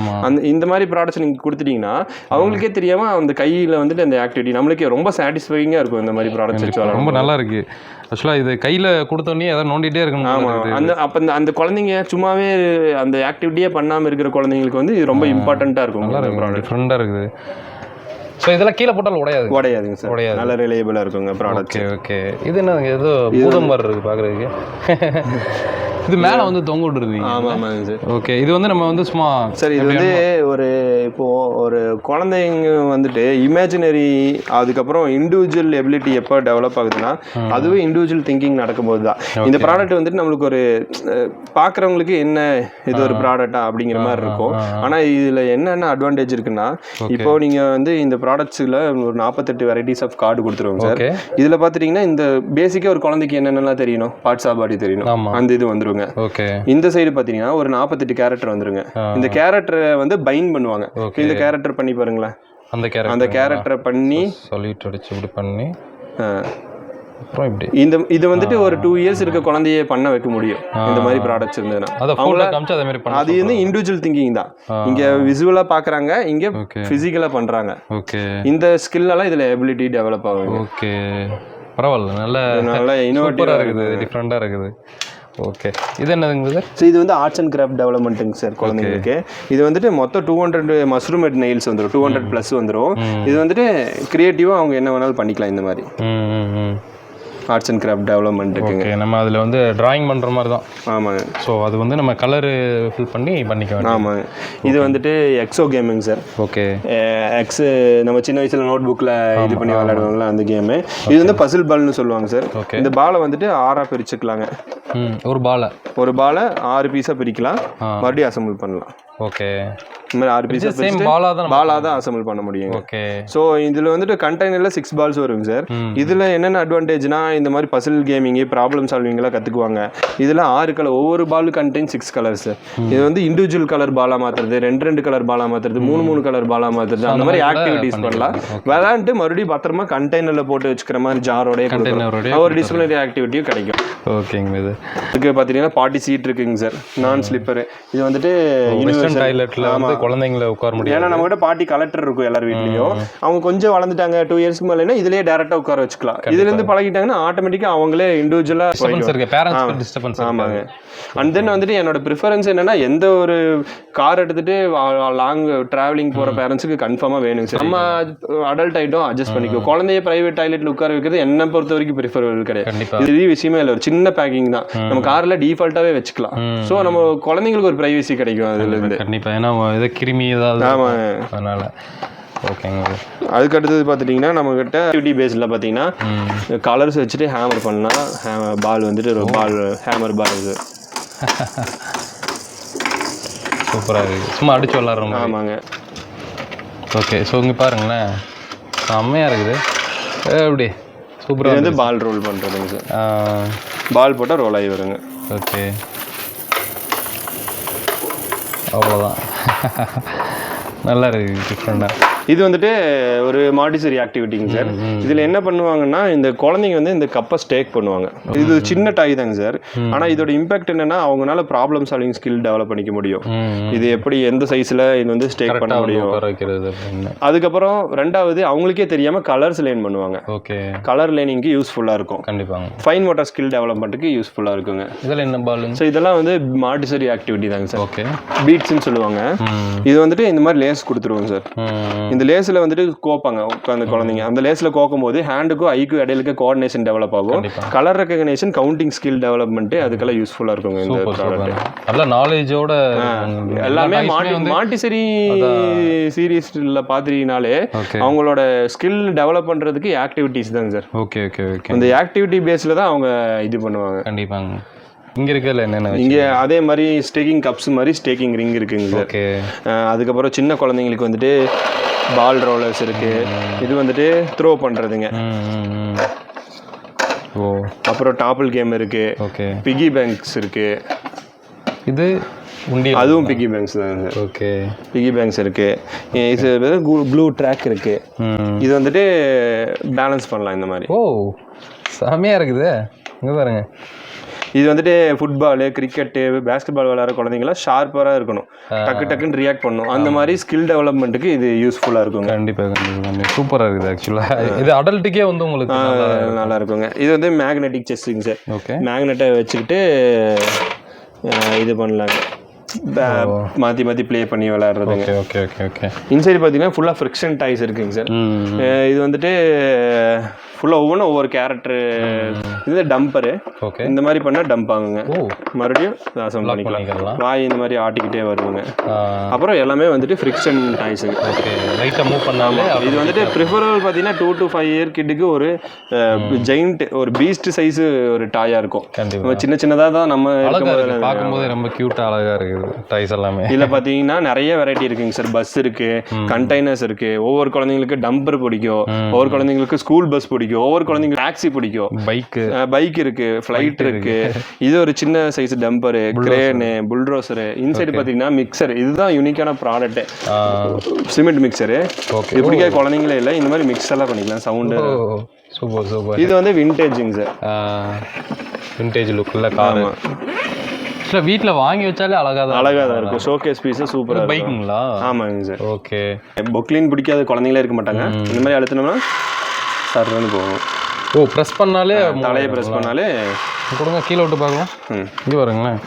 இந்த மாதிரி ப்ராடக்ட்ஸ் நீங்க கொடுத்துட்டீங்கன்னா அவங்களுக்கே தெரியாம அந்த கையில வந்துட்டு அந்த ஆக்டிவிட்டி நம்மளுக்கே ரொம்ப சாட்டிஸ்ஃபைங்கா இருக்கும். இந்த மாதிரி ப்ராடக்ட்ஸ் வச்சு ரொம்ப நல்லா இருக்கு. ஆக்சுவலாக இது கையில் கொடுத்தோன்னே ஏதாவது நோண்டிகிட்டே இருக்கணும். ஆமாம், அந்த குழந்தைங்க சும்மாவே அந்த ஆக்டிவிட்டியே பண்ணாமல் இருக்கிற குழந்தைங்களுக்கு வந்து இது ரொம்ப இம்பார்ட்டண்ட்டாக இருக்கும். நல்லா இருக்கும், டிஃப்ரெண்டாக இருக்குது. ஸோ இதெல்லாம் கீழே போட்டாலும் உடையாதுங்க சார். உடையாது, நல்ல ரிலையபிளாக இருக்குங்க ப்ராடக்ட். ஓகே. இது என்ன ஏதோ பூதம் மாதிரி இருக்குது பார்க்குறதுக்கு. இது மேலே வந்து தொங்க விட்டுருந்தீங்க. ஆமாங்க சார். ஓகே. இது வந்து நம்ம வந்து சும்மா சார் இது வந்து ஒரு குழந்தைங்க வந்துட்டு இமேஜினரி அதுக்கப்புறம் இண்டிவிஜுவல் எபிலிட்டி எப்போ டெவலப் ஆகுதுன்னா அதுவே இண்டிவிஜுவல் திங்கிங் நடக்கும்போது தான். இந்த ப்ராடக்ட் வந்துட்டு நம்மளுக்கு ஒரு பார்க்குறவங்களுக்கு என்ன இது ஒரு ப்ராடக்டா அப்படிங்கிற மாதிரி இருக்கும். ஆனால் இதில் என்னென்ன அட்வான்டேஜ் இருக்குன்னா இப்போ நீங்கள் வந்து இந்த ப்ராடக்ட்ஸில் ஒரு 48 வெரைட்டிஸ் ஆஃப் கார்டு கொடுத்துருவோம் சார். இதில் பார்த்துட்டிங்கன்னா இந்த பேசிக்காக ஒரு குழந்தைக்கு என்னென்னலாம் தெரியணும், பார்ட்ஸ் ஆஃப் பாடி தெரியணும், அந்த இது வந்துருங்க. இந்த சைடு பாத்தீங்கன்னா ஒரு 48 கேரக்டர் வந்துருங்க. இந்த கேரக்டரை வந்து பைண்ட் பண்ணுவாங்க. இந்த கேரக்டர் பண்ணி பாருங்களேன். அந்த கேரக்டரை பண்ணி சொல்லிட்டு அடிச்சு இப்படி பண்ணி இது வந்துட்டு ஒரு 2 இயர்ஸ் இருக்க குழந்தைய பண்ண வைக்க முடியும். இந்த மாதிரி ப்ராடக்ட்ஸ் இருந்ததுன்னா அது வந்து இண்டிவிஜுவல் திங்கிங் தான். இங்க விசுவலா பாக்குறாங்க, இங்க பிசிக்கலா பண்றாங்க. இந்த ஸ்கில் எல்லாம் இதுல எபிலிட்டி டெவலப் ஆகும். ஓகே, பரவாயில்ல. நல்ல இன்னோவேட்டிவா இருக்குது, டிஃப்ரெண்டா இருக்குது. ஓகே. இது என்னதுங்க சார்? ஸோ இது வந்து ஆர்ட்ஸ் அண்ட் கிராஃப்ட் டெவலப்மெண்ட்டுங்க சார் குழந்தைங்களுக்கு. இது வந்துட்டு மொத்தம் 200 மஷ்ரூம் ஹெட் நெயில்ஸ் வந்துடும், 200+ வந்துடும். இது வந்துட்டு கிரியேட்டிவாக அவங்க என்ன வேணாலும் பண்ணிக்கலாம். இந்த மாதிரி ஆர்ட்ஸ் அண்ட் கிராஃப்ட் டெவலப்மெண்ட்டுக்குங்க. நம்ம அதில் வந்து டிராயிங் பண்ணுற மாதிரி தான். ஆமாங்க. ஸோ அது வந்து நம்ம கலரு ஃபில் பண்ணி பண்ணிக்க வேண்டாம். ஆமாங்க. இது வந்துட்டு Exo gaming sir. Okay. X நம்ம சின்ன வயசில் நோட் புக்கில் இது பண்ணி விளையாடுவாங்களா அந்த கேமு. இது வந்து பசில் பால்னு சொல்லுவாங்க சார். இந்த பாலை வந்துட்டு 6ஆக பிரிச்சுக்கலாங்க. ஒரு பாலை 6 பீஸாக பிரிக்கலாம், மறுபடியும் அசம்பிள் பண்ணலாம். ஓகே. இந்த மாதிரி 6 பீஸா சேம் பாலா தான் அசம்பிள் பண்ண முடியும். ஓகே. ஸோ இதில் வந்துட்டு கண்டெய்னரில் 6 பால்ஸ் வருங்க சார். இதில் என்னென்ன அட்வான்டேஜ்னா இந்த மாதிரி பசில் கேமிங்கு, ப்ராப்ளம் சால்விங்லாம் கற்றுக்குவாங்க. இதில் 6 கலர், ஒவ்வொரு பால் கண்டெயின் 6 கலர்ஸ். இது வந்து இண்டிவிஜுவல் கலர் பாலாக மாற்றுறது, 2 கலர் பாலாக மாற்றுறது, 3 கலர் பாலாக மாற்றுறது, அந்த மாதிரி ஆக்டிவிட்டிஸ் பண்ணலாம். விளையாண்டு மறுபடியும் பத்திரமா கண்டெய்னரில் போட்டு வச்சுக்கிற மாதிரி ஜாரோடய ஒரு டிசிப்ளினரி ஆக்டிவிட்டியும் கிடைக்கும். ஓகேங்க. இதுக்கு பார்த்தீங்கன்னா பார்ட்டி சீட் இருக்குங்க சார், நான் ஸ்லிப்பரு. இது வந்துட்டு டாய்லெட்டில் வந்து குழந்தைங்களை உட்கார முடியும். ஏன்னா நம்ம கிட்ட பார்ட்டி கலெக்டர் இருக்கும் எல்லார் வீட்லயும். அவங்க கொஞ்சம் வளர்ந்துட்டாங்க 2 இயர்ஸ்க்கு மேலேனா இதுலயே டேரக்டா உட்கார வச்சுக்கலாம். இதுல இருந்து பழகிட்டாங்கன்னா ஆட்டோமேட்டிக்கா அவங்களே இண்டிவிஜுவலா. ஆமாங்க. அண்ட் தென் வந்துட்டு என்னோட ப்ரிஃபரன்ஸ் என்னன்னா எந்த ஒரு கார் எடுத்துட்டு லாங் டிராவலிங் போற பேரண்ட்ஸுக்கு கன்ஃபார்மா வேணுங்க சார். நம்ம அடல்ட் ஆயிட்டோம், அட்ஜஸ்ட் பண்ணிக்கோ. குழந்தைய பிரைவேட் டாய்லெட்ல உட்கார வைக்கிறது என்ன பொறுத்த வரைக்கும் ப்ரிஃபரபிள் கிடையாது. இது விஷயமே இல்லை, ஒரு சின்ன பேக்கிங் தான். நம்ம கார்ல டிஃபால்ட்டாவே வச்சுக்கலாம். ஸோ நம்ம குழந்தைங்களுக்கு ஒரு பிரைவசி கிடைக்கும் அதுல இருந்து. கண்டிப்பா. ஏன்னா இது கிருமி ஏதாவது. ஆமா, அதனால. ஓகேங்க. அதுக்கு அடுத்தது பார்த்துட்டிங்கன்னா நம்மக்கிட்ட ஆக்டிவிட்டி பேஸில் பார்த்தீங்கன்னா கலர்ஸ் வச்சுட்டு ஹேமர் பண்ணலாம். பால் வந்துட்டு ஒரு பால் ஹேமர் பால் இது சூப்பராக இருக்குது. சும்மா அடிச்சு விளாட்றோம். ஆமாங்க. ஓகே. ஸோ இங்கே பாருங்களேன், செம்மையாக இருக்குது. எப்படி சூப்பராக வந்து பால் ரோல் பண்ணுறதுங்க சார். பால் போட்டால் ரோல் ஆகி வருங்க. ஓகே. அவ்வளோதான். நல்லா இருக்குது டிஃப்ரெண்டாக. இது வந்துட்டு ஒரு மாடிசரி ஆக்டிவிட்டிங்க சார். இதில் என்ன பண்ணுவாங்கன்னா இந்த குழந்தைங்க வந்து இந்த கப்பை ஸ்டேக் பண்ணுவாங்க. இது சின்ன டாய் தாங்க சார். ஆனால் இதோட இம்பாக்ட் என்னன்னா அவங்களால ப்ராப்ளம் சால்விங் ஸ்கில் டெவலப் பண்ணிக்க முடியும். இது எப்படி எந்த சைஸில் இது வந்து ஸ்டேக் பண்ண முடியும். அதுக்கப்புறம் ரெண்டாவது அவங்களுக்கே தெரியாமல் கலர்ஸ் லைன் பண்ணுவாங்க. ஓகே, கலர் லைனிங்க்கு யூஸ்ஃபுல்லாக இருக்கும். கண்டிப்பாங்க. ஃபைன் மோட்டார் ஸ்கில் டெவலப்மெண்ட்டுக்கு யூஸ்ஃபுல்லாக இருக்குங்க. இதில் என்ன பால்? ஸோ இதெல்லாம் வந்து மாடிசரி ஆக்டிவிட்டி தாங்க சார். ஓகே, பீட்ஸ்ன்னு சொல்லுவாங்க. இது வந்துட்டு இந்த மாதிரி லேஸ் கொடுத்துருவோங்க சார். இந்த லேஸ்ல வந்துட்டு கோப்பாங்க உட்காந்து குழந்தைங்க. அந்த லேஸ்ல கோக்கும் போது ஹேண்டுக்கும் ஐக்கும் இடையில கோஆர்டினேஷன் டெவலப் ஆகும். Colour recognition, counting skill development அதுக்கெல்லாம் யூஸ்ஃபுல்லா இருக்குங்க இந்த ப்ராடக்ட். நல்ல நாலேஜோட எல்லாமே மாண்டிசரி சீரீஸ்ல பாத்தீங்கனாலே அவங்களோட ஸ்கில் டெவலப் பண்றதுக்கு ஆக்டிவிட்டிஸ் தாங்க சார். Okay okay okay. அந்த ஆக்டிவிட்டி பேஸ்ல தான் அவங்க இது பண்ணுவாங்க. கண்டிப்பாங்க. இங்கே இருக்கிறதுல என்னென்ன? இங்கே அதே மாதிரி ஸ்டேக்கிங் கப்ஸ் மாதிரி ஸ்டேக்கிங் ரிங் இருக்குங்க சார். ஓகே. அதுக்கப்புறம் சின்ன குழந்தைங்களுக்கு வந்துட்டு பால் ரோலர்ஸ் இருக்கு. இது வந்துட்டு த்ரோ பண்றதுங்க. ஓ, அப்புறம் டாப்பிள் கேம் இருக்கு. ஓகே. பிகி பேங்க்ஸ் இருக்கு. இது உண்டி, அதுவும் பிகி பேங்க்ஸ் தான். ஓகே, பிகி பேங்க்ஸ் இருக்கு. இது ப்ளூ ட்ராக் இருக்கு. இது வந்துட்டு பேலன்ஸ் பண்ணலாம் இந்த மாதிரி. ஓ, செமையா இருக்குது. இங்க பாருங்க. இது வந்துட்டு ஃபுட்பாலு, கிரிக்கெட்டு, பேஸ்கெட் பால் விளையாடுற குழந்தைங்களாம் ஷார்ப்பராக இருக்கணும், டக்கு டக்குன்னு ரியாக்ட் பண்ணணும். அந்த மாதிரி ஸ்கில் டெவலப்மெண்ட்டுக்கு இது யூஸ்ஃபுல்லாக இருக்குங்க. கண்டிப்பாக கண்டிப்பாக சூப்பராக இருக்குது. ஆக்சுவலாக இது அடல்ட்டுக்கே வந்து உங்களுக்கு நல்லா இருக்குங்க. இது வந்து மேக்னெட்டிக் செஸ்ஸுங்க சார். ஓகே. மேக்னெட்டை வச்சுக்கிட்டு இது பண்ணலாங்க, மாற்றி மாற்றி ப்ளே பண்ணி விளையாடுறதுங்க. Okay okay okay. இன்சைடு பார்த்தீங்கன்னா ஃபுல்லாக ஃப்ரிக்ஷன் டாய்ஸ் இருக்குங்க சார். இது வந்துட்டு ஃபுல்லாக ஒவ்வொன்றும் ஒவ்வொரு கேரக்டரு. இது டம்பரு. ஓகே. இந்த மாதிரி பண்ணால் டம்ப் ஆகுங்க. மறுபடியும் அசம்பிள் பண்ணிக்கலாம். வாய் இந்த மாதிரி ஆட்டிக்கிட்டே வருவாங்க. அப்புறம் எல்லாமே வந்துட்டு ஃப்ரிக்ஷன் டாய்ஸுங்க. ஓகே, லைட்டாக மூவ் பண்ணாலே. இது வந்துட்டு ப்ரிஃபரபிள் பார்த்தீங்கன்னா 2 to 5 இயர் கிட்டுக்கு ஒரு ஜெயிண்ட், ஒரு பீஸ்ட் சைஸு ஒரு டாயாக இருக்கும். கண்டிப்பாக சின்ன சின்னதாக தான் நம்ம பார்க்கும்போது ரொம்ப க்யூட்டாக அழகாக இருக்குது டாய்ஸ் எல்லாமே. இதில் பார்த்தீங்கன்னா நிறைய வெரைட்டி இருக்குங்க சார். பஸ் இருக்கு, கண்டெய்னர்ஸ் இருக்கு. ஒவ்வொரு குழந்தைங்களுக்கு டம்பர் பிடிக்கும், ஒவ்வொரு குழந்தைங்களுக்கு ஸ்கூல் பஸ் பிடிக்கும், ஒவ்வொரு குழந்தைங்களுக்கு டாக்ஸி பிடிக்கும், பைக் இருக்கு, ஃப்ளைட் இருக்கு. இது ஒரு சின்ன சைஸ் டம்பரு, கிரேனு, புல்டோசரு. இன்சைடு பார்த்தீங்கன்னா மிக்சர். இதுதான் யூனிக்கான ப்ராடக்ட், சிமெண்ட் மிக்சரு. இது பிடிக்காத குழந்தைங்களே இல்லை, இந்த மாதிரி மிக்ஸ் எல்லாம் பண்ணிக்கலாம். Sound super super. இது வந்து விண்டேஜுங்க சார். விண்டேஜ் லுக்கில் கார் வீட்டில் வாங்கி வச்சாலே அழகாக தான் இருக்கும். ஷோகேஸ் பீஸ் சூப்பராக. பைக்குங்களா? ஆமாங்க சார். ஓகே. பொக்லின் பிடிக்காத குழந்தைங்களே இருக்க மாட்டாங்க. இந்த மாதிரி அழுத்தினோம்னா சர்ன்னு போகும். ஓ, ப்ரெஸ் பண்ணாலே, தலையை ப்ரெஸ் பண்ணாலே. கொடுங்க, கீழே விட்டு பார்க்கலாம். இங்கே பாருங்களேன்.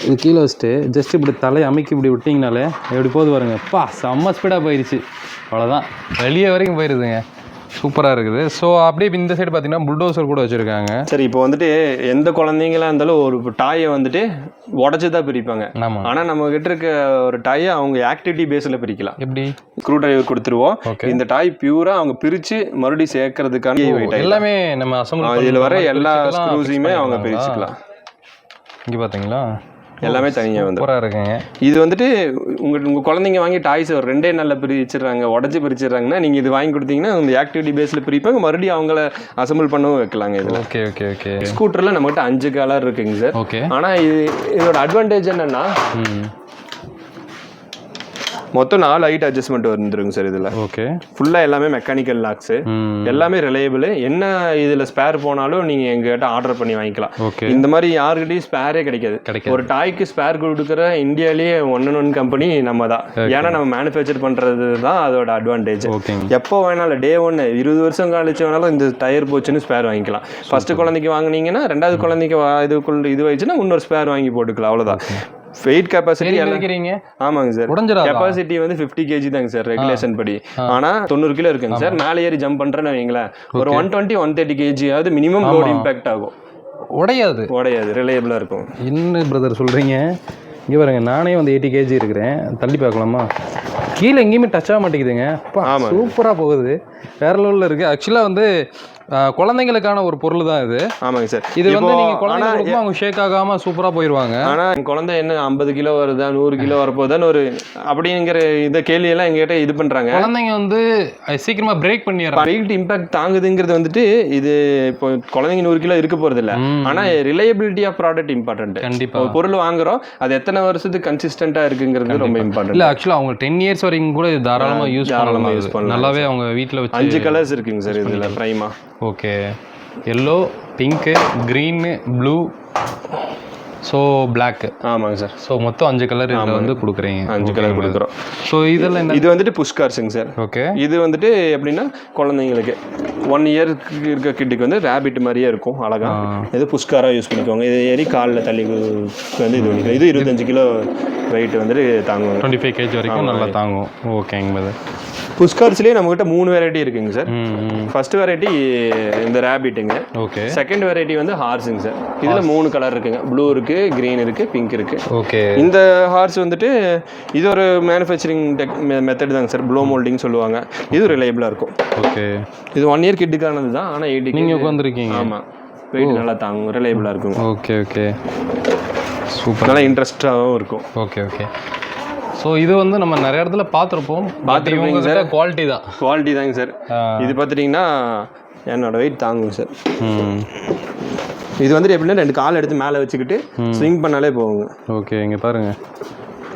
இது கீழே வச்சுட்டு ஜஸ்ட் இப்படி தலையை அமைக்கி இப்படி விட்டிங்கனாலே எப்படி போகுது பாருங்க. பா, செம்ம ஸ்பீடாக போயிடுச்சு. அவ்வளோதான், வெளியே வரைக்கும் போயிடுதுங்க. சூப்பராக இருக்குது. ஸோ அப்படியே இந்த சைடு பார்த்தீங்கன்னா புல்டோசர் கூட வச்சுருக்காங்க. சரி, இப்போ வந்துட்டு எந்த குழந்தைங்களா இருந்தாலும் ஒரு டாயை வந்துட்டு உடச்சி தான் பிரிப்பாங்க. ஆனால் நம்ம கிட்ட இருக்க ஒரு டாயை அவங்க ஆக்டிவிட்டி பேஸில் பிரிக்கலாம். எப்படி? ஸ்க்ரூ டிரைவர் கொடுத்துருவோம். இந்த டாய் பியூரா அவங்க பிரித்து மறுபடியும் சேர்க்கறதுக்கான எல்லாமே நம்ம அசம்பிள், இதில் வர எல்லா ஸ்க்ரூஸையுமே அவங்க பிரிச்சுக்கலாம். இங்கே பார்த்தீங்களா, எல்லாமே தனியாக வந்து இருக்குங்க. இது வந்துட்டு உங்கள் குழந்தைங்க வாங்கி டாய்ஸ் ஒரு 2 நாளில் பிரிச்சிடுறாங்க, உடச்சி பிரிச்சிடுறாங்கன்னா நீங்கள் இது வாங்கி கொடுத்தீங்கன்னா இந்த ஆக்டிவிட்டி பேஸில் பிரிப்பாங்க, மறுபடியும் அவங்கள அசம்பிள் பண்ணவும் வைக்கலாங்க. இதில் ஓகே ஓகே ஓகே. ஸ்கூட்டரில் நம்மகிட்ட 5 கலர் இருக்குங்க சார். ஓகே. ஆனால் இதோட அட்வான்டேஜ் என்னன்னா மொத்தம் 4 ஹைட் அட்ஜஸ்ட்மெண்ட் வந்துருங்க சார் இதில். ஓகே. ஃபுல்லாக எல்லாமே மெக்கானிக்கல் லாக்ஸு, எல்லாமே ரிலையபிள். என்ன இதில் ஸ்பேர் போனாலும் நீங்கள் எங்ககிட்ட ஆர்டர் பண்ணி வாங்கிக்கலாம். இந்த மாதிரி யாருக்கிட்டையும் ஸ்பேரே கிடைக்காது. ஒரு டாய்க்கு ஸ்பேர் கொடுக்குற இந்தியாவிலேயே 1 கம்பெனி நம்ம தான். ஏன்னா நம்ம மேனுஃபேக்சர் பண்ணுறது தான் அதோட அட்வான்டேஜ். எப்போ வேணாலும் டே 1 20 வருஷம் கழிச்சு வேணாலும் இந்த டயர் போச்சுன்னு ஸ்பேர் வாங்கிக்கலாம். ஃபர்ஸ்ட் குழந்தைக்கு வாங்கினீங்கன்னா 2வது குழந்தைக்கு இது வச்சுன்னா இன்னொரு ஸ்பேர் வாங்கி போட்டுக்கலாம். அவ்வளோதான். வெயிட் கெப்பாசிட்டி ஆமாங்க சார். கெப்பாசிட்டி வந்து 50 kg தாங்க சார் ரெகுலேஷன் படி. ஆனா 90 கிலோ இருக்குங்க சார். மேலே ஏறி ஜம்ப் பண்றேன்னு வைங்களேன், ஒரு 120-130 kg ஆகுது மினிமம் லோட் இம்பாக்ட் ஆகும். உடையாது, ரிலையபிளா இருக்கும். என்ன பிரதர் சொல்றீங்க? இங்கே பாருங்க, நானே வந்து 80 kg இருக்கிறேன். தள்ளி பார்க்கலாமா? கீழே எங்கேயுமே டச் ஆக மாட்டேங்குதுங்க. சூப்பராக போகுது, வேற லெவலில் இருக்குது. ஆக்சுவலாக வந்து குழந்தைங்களுக்கான ஒரு பொருள் தான் இது. ஆமாங்க சார். இது வந்து நீங்க குழந்தைங்களுக்கு அவங்க ஷேக் ஆகாம சூப்பரா போயிருவாங்க. ஆனா குழந்தை என்ன 50 கிலோ வருதா 100 கிலோ வரப்போதான்னு ஒரு அப்படிங்கிற இந்த கேள்வி எல்லாம் எங்ககிட்ட இது பண்றாங்க. குழந்தைங்க வந்து சீக்கிரமா பிரேக் பண்ணிடுறாங்க. வெயிட் இம்பாக்ட் தாங்குதுங்கிறது வந்துட்டு இது இப்போ குழந்தைங்க 100 கிலோ இருக்க போறது இல்ல. ஆனா ரிலையபிலிட்டி ஆஃப் ப்ராடக்ட் இம்பார்ட்டன்ட். கண்டிப்பா ஒரு பொருள் வாங்குறோம் அது எத்தனை வருஷத்துக்கு கன்சிஸ்டன்டா இருக்குங்கிறது ரொம்ப இம்பார்ட்டன்ட். இல்ல ஆக்சுவலா அவங்க 10 இயர்ஸ் வரைக்கும் கூட இது தாராளமா யூஸ் பண்ணலாம். நல்லாவே அவங்க வீட்ல வச்சு 5 கலர்ஸ் இருக்குங்க சார் இதுல பிரைமா. Okay, yellow, pink, green, blue, so black. ஆமாங்க சார். ஸோ மொத்தம் 5 கலர் இதில் வந்து கொடுக்குறீங்க. 5 கலர் கொடுக்குறோம். ஸோ இதெல்லாம் இது வந்துட்டு புஷ்கார்ஸுங்க சார். ஓகே, இது வந்துட்டு எப்படின்னா குழந்தைங்களுக்கு 1 இயருக்கு இருக்க கிட்டுக்கு வந்து ரேபிட் மாதிரியே இருக்கும் அழகா. இது புஷ்காராக யூஸ் பண்ணிக்கோங்க. இது ஏறி காலில் தள்ளி வந்து இது பண்ணிக்கலாம். இது 25 கிலோ வெயிட் வந்துட்டு தாங்கும். 25 kg வரைக்கும் நல்லா தாங்கும். ஓகேங்க. புஷ்கார்ஸ்லேயே நம்மகிட்ட 3 வெரைட்டி இருக்குங்க சார். ஃபர்ஸ்ட் வெரைட்டி இந்த ரேபிட்டுங்க. ஓகே. செகண்ட் வெரைட்டி வந்து ஹார்ஸுங்க சார். இதில் 3 கலர் இருக்குங்க. ப்ளூ இருக்கு, கிரீன் இருக்கு, பிங்க் இருக்கு. ஓகே. இந்த ஹார்ஸ் வந்துட்டு இது ஒரு மேனுஃபேக்சரிங் மெத்தட் தாங்க சார். ப்ளோ மோல்டிங் சொல்லுவாங்க. இது ரிலையபிளாக இருக்கும். ஓகே. இது 1 இயர் கிட்டுக்கானது தான். ஆனால் 80 நீங்கள் உட்காந்துருக்கீங்க. ஆமாம், வெயிட் நல்லா தாங்கும், ரிலையபிளாக இருக்கும். Okay okay, super. நல்லா இன்ட்ரெஸ்டாகவும் இருக்கும். Okay okay. ஸோ இது வந்து நம்ம நிறைய இடத்துல பார்த்துருப்போம். பார்த்துருப்பீங்க சார். குவாலிட்டி தான், குவாலிட்டி தாங்க சார். இது பார்த்துட்டிங்கன்னா என்னோட வெயிட் தாங்குங்க சார். இது வந்துட்டு எப்படின்னா 2 கால் எடுத்து மேலே வச்சுக்கிட்டு ஸ்விங் பண்ணாலே போகுங்க. ஓகே, இங்கே பாருங்கள்.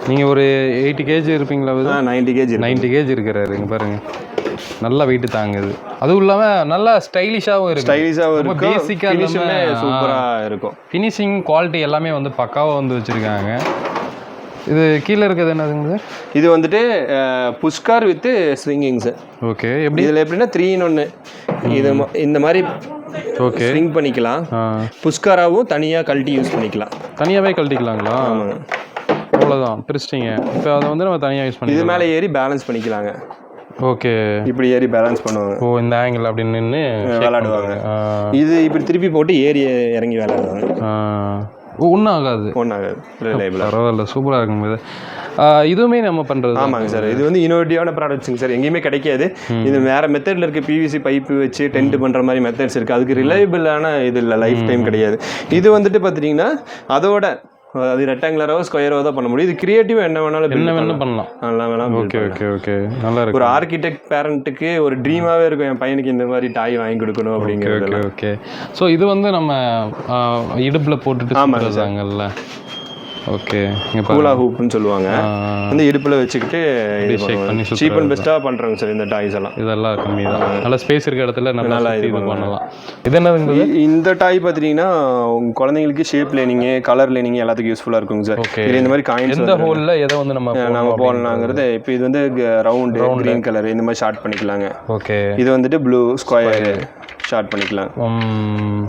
நீங்கள் ஒரு 80 kg இருப்பீங்களா? 90 kg. 90 kg இருக்கிறாரு. இங்கே பாருங்கள், நல்லா வெயிட் தாங்குது. அதுவும் இல்லாமல் நல்லா ஸ்டைலிஷாகவும் இருக்கும். பேசிக்காக சூப்பராக இருக்கும். ஃபினிஷிங் குவாலிட்டி எல்லாமே வந்து பக்காவாக வந்து வச்சுருக்காங்க. இது கீழே இருக்கிறது என்னதுங்க சார்? இது வந்துட்டு Pushkar with swinging sir. Okay. எப்படி இதில் எப்படின்னா 3 in 1. இது இந்த மாதிரி ஓகே ஸ்விங் பண்ணிக்கலாம். புஷ்காராவும் தனியாக கழட்டி யூஸ் பண்ணிக்கலாம். தனியாகவே கழட்டிக்கலாங்களா? அவ்வளோதான், பிரிச்சிட்டிங்க. இப்போ அதை வந்து நம்ம தனியாக யூஸ் பண்ணி இது மேலே ஏறி பேலன்ஸ் பண்ணிக்கலாங்க. ஓகே. இப்படி ஏறி பேலன்ஸ் பண்ணுவாங்க. ஓ, இந்த ஆங்கிள் அப்படி நின்று விளையாடுவாங்க. இது இப்படி திருப்பி போட்டு ஏறி இறங்கி விளையாடுவாங்க. ஒன்றும் ஆகாது. பரவாயில்ல, சூப்பராக இருக்கும்போது இதுவுமே நம்ம பண்ணுறது. ஆமாங்க சார். இது வந்து இனோவேட்டிவான ப்ராடக்ட்ஸுங்க சார். எங்கேயுமே கிடைக்காது. இது வேறு மெத்தடில் இருக்க பிவிசி பைப்பு வச்சு டென்ட் பண்ணுற மாதிரி மெத்தட்ஸ் இருக்குது. அதுக்கு ரிலையபிளான இது இல்லை, லைஃப் டைம் கிடையாது. இது வந்துட்டு பார்த்தீங்கன்னா அதோட அது ரெக்டாங்குலராகவோ ஸ்கொயராகவோ தான் பண்ண முடியும். இது கிரியேட்டிவாக என்ன வேணாலும் பண்ணலாம். நல்லா வேணாலும். ஓகே ஓகே ஓகே, நல்லா இருக்கு. ஒரு ஆர்கிடெக்ட் பேரண்ட்டுக்கு ஒரு ட்ரீமாகவே இருக்கும், என் பையனுக்கு இந்த மாதிரி டாய் வாங்கி கொடுக்கணும் அப்படிங்கிறது. ஓகே. ஸோ இது வந்து நம்ம இடுப்பில் போட்டுட்டு ஆமாங்கல்ல. ஓகே. கூலா ஹூப்னு சொல்லுவாங்க. வந்து இடுப்பில் வச்சுக்கிட்டு சீப் அண்ட் பெஸ்ட்டாக பண்ணுறாங்க சார் இந்த டாய்ஸ் எல்லாம். இதெல்லாம் கம்மி தான், நல்ல ஸ்பேஸ் இருக்க இடத்துல நல்லா இது பண்ணலாம். இது என்னதுங்க? இந்த டாய் பார்த்தீங்கன்னா உங்கள் குழந்தைங்களுக்கு ஷேப் லேர்னிங், கலர் லேர்னிங் எல்லாத்துக்கும் யூஸ்ஃபுல்லாக இருக்குங்க சார். இது இந்த மாதிரி காயின்ஸ் எந்த ஹோலில் எதை வந்து நம்ம போடலாங்கிறது. இப்போ இது வந்து ரவுண்டு, கிரீன் கலர் இந்த மாதிரி ஷார்ட் பண்ணிக்கலாங்க. ஓகே. இது வந்துட்டு ப்ளூ ஸ்கொயர் ஷார்ட் பண்ணிக்கலாம்.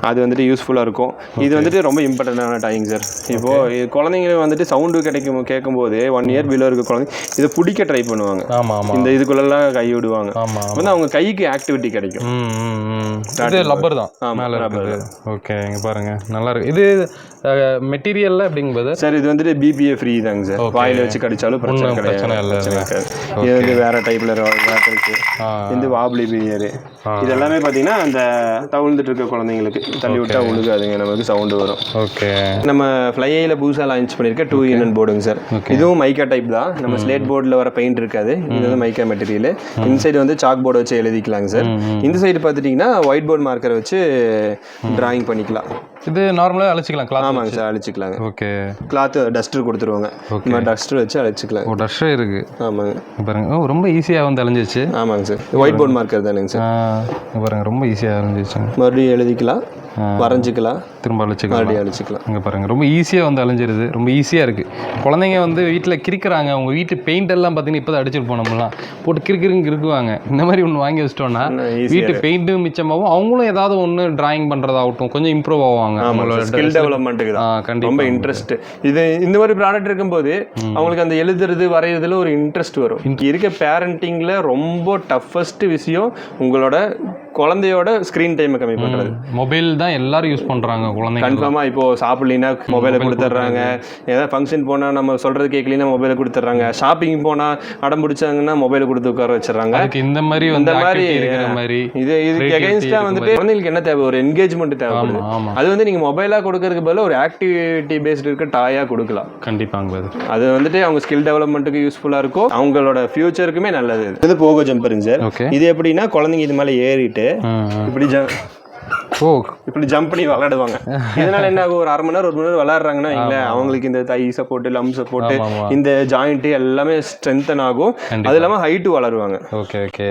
அது வந்துட்டு யூஸ்ஃபுல்லாக இருக்கும். இது வந்துட்டு ரொம்ப இம்பார்ட்டண்டான டைம் சார். இப்போது குழந்தைங்க வந்துட்டு சவுண்டு கேட்கும்போது 1 இயர் பிலோ இருக்க குழந்தைங்க இதை பிடிக்க ட்ரை பண்ணுவாங்க. இந்த இதுக்குள்ளெல்லாம் கை விடுவாங்க. வந்து அவங்க கைக்கு ஆக்டிவிட்டி கிடைக்கும். இது ரப்பர் தான் மேலே இருக்குது. ஓகே, இங்கே பாருங்க, நல்லா இருக்கு. இது மெட்டீரியல்லாம் எப்படிங்கும்போது சார் இது வந்துட்டு பிபிஏ ஃப்ரீ தாங்க சார். வாயில் வச்சு கடிச்சாலும் பிரச்சனை கிடையாது. இது வந்து வேற டைப்ல இருக்கு. இந்த வாப்லி பியர் இது எல்லாமே பார்த்தீங்கன்னா அந்த தவிழ்ந்துட்டு இருக்க குழந்தைங்களுக்கு தள்ளி விட்டா உழுகாதுங்க, நமக்கு சவுண்டு வரும். ஓகே. நம்ம ஃப்ளையில் புதுசாக லான்ச் பண்ணியிருக்க 2 in 1 போர்டுங்க சார். இதுவும் மைக்கா டைப் தான். நம்ம ஸ்லேட் போர்டில் வர பெயிண்ட் இருக்காது. இது வந்து மைக்கா மெட்டீரியல். இந்த சைடு வந்து சாக் போர்டு வச்சு எழுதிக்கலாங்க சார். இந்த சைடு பார்த்துட்டிங்கன்னா ஒயிட் போர்ட் மார்க்கரை வச்சு டிராயிங் பண்ணிக்கலாம். இது நார்மலாக அழிச்சிக்கலாம். கிளாத் ஆமாங்க சார், அழிச்சிக்கலாங்க. ஓகே. கிளாத் டஸ்டர் கொடுத்துருவாங்க. இந்த டஸ்டர் வச்சு அழிச்சிக்கலாம். ஓ, டஸ்டர் இருக்கு. ஆமாங்க, பாருங்க. ஓ, ரொம்ப ஈஸியாக வந்து அழிஞ்சிச்சு. ஆமாங்க சார், ஒயிட் போர்ட் மார்க்கர் தானுங்க சார். பாருங்க, ரொம்ப ஈஸியாக அழிஞ்சிச்சு. மறுபடியும் எழுதிக்கலாம், வரைஞ்சிக்கலாம், திரும்ப அழிச்சிக்கலாம், மறுபடியும் அழிச்சிக்கலாம். இங்கே பாருங்கள், ரொம்ப ஈஸியாக வந்து அழிஞ்சிருது. ரொம்ப ஈஸியாக இருக்குது. குழந்தைங்க வந்து வீட்டில் கிறுக்குறாங்க. அவங்க வீட்டு பெயிண்ட் எல்லாம் பார்த்தீங்கன்னா இப்போ தான் அடிச்சுட்டு போனோம்லாம் போட்டு கிறுக்குவாங்க. இந்த மாதிரி ஒன்று வாங்கி வச்சிட்டோன்னா வீட்டு பெயிண்ட்டும் மிச்சமாகவும் அவங்களும் ஏதாவது ஒன்று டிராயிங் பண்ணுறதாகட்டும் கொஞ்சம் இம்ப்ரூவ் ஆவாங்க. அவங்களோட ஸ்கில் டெவலப்மெண்ட்டுக்கு தான் ரொம்ப இன்ட்ரெஸ்ட். இது இந்த மாதிரி ப்ராடக்ட் இருக்கும்போது அவங்களுக்கு அந்த எழுதுறது வரைகிறதுல ஒரு இன்ட்ரெஸ்ட் வரும். இருக்க பேரண்டிங்கில் ரொம்ப டஃபஸ்ட் விஷயம் உங்களோட குழந்தையோட ஸ்க்ரீன் டைமை கம்மி பண்ணுறது. மொபைல் தான் எல்லாரும் யூஸ் பண்ணுறாங்க குழந்தைங்க. கன்ஃபார்மாக இப்போது சாப்பிட்லினா மொபைலை கொடுத்துட்றாங்க, ஏதாவது ஃபங்க்ஷன் போனால் நம்ம சொல்கிறது கேட்கலினா மொபைலை கொடுத்துட்றாங்க, ஷாப்பிங் போனால் அடம் பிடிச்சாங்கன்னா மொபைலை கொடுத்து உட்கார வச்சிடறாங்க. இந்த மாதிரி இதுக்கு எகெயின்ஸ்டாக வந்துட்டு குழந்தைங்களுக்கு என்ன தேவை, ஒரு என்கேஜ்மெண்ட் தேவைப்படுது. அது வந்து நீங்கள் மொபைலாக கொடுக்கறதுக்கு பதிலாக ஒரு ஆக்டிவிட்டி பேஸ்டு இருக்க டாயாக கொடுக்கலாம். கண்டிப்பாங்க. அது வந்துட்டு அவங்க ஸ்கில் டெவலப்மெண்ட்டுக்கு யூஸ்ஃபுல்லாக இருக்கும், அவங்களோட ஃபியூச்சருக்குமே நல்லது. இது போகோ ஜம்பருங்க சார். இது எப்படின்னா குழந்தைங்க இது மேலே ஏறிட்டு இப்படி ஜம்ப் பண்ணி விளையாடுவாங்க. இதனால என்ன ஆகும், ஒரு அரை மணி நேரம் 1 மணி நேரம் விளையாடுறாங்கன்னா அவங்களுக்கு இந்த தை சப்போர்ட், லம் சப்போர்ட், இந்த ஜாயிண்ட் எல்லாமே ஸ்ட்ரென்தன் ஆகும். அது இல்லாமல் ஹைட்டு வளருவாங்க. ஓகே ஓகே,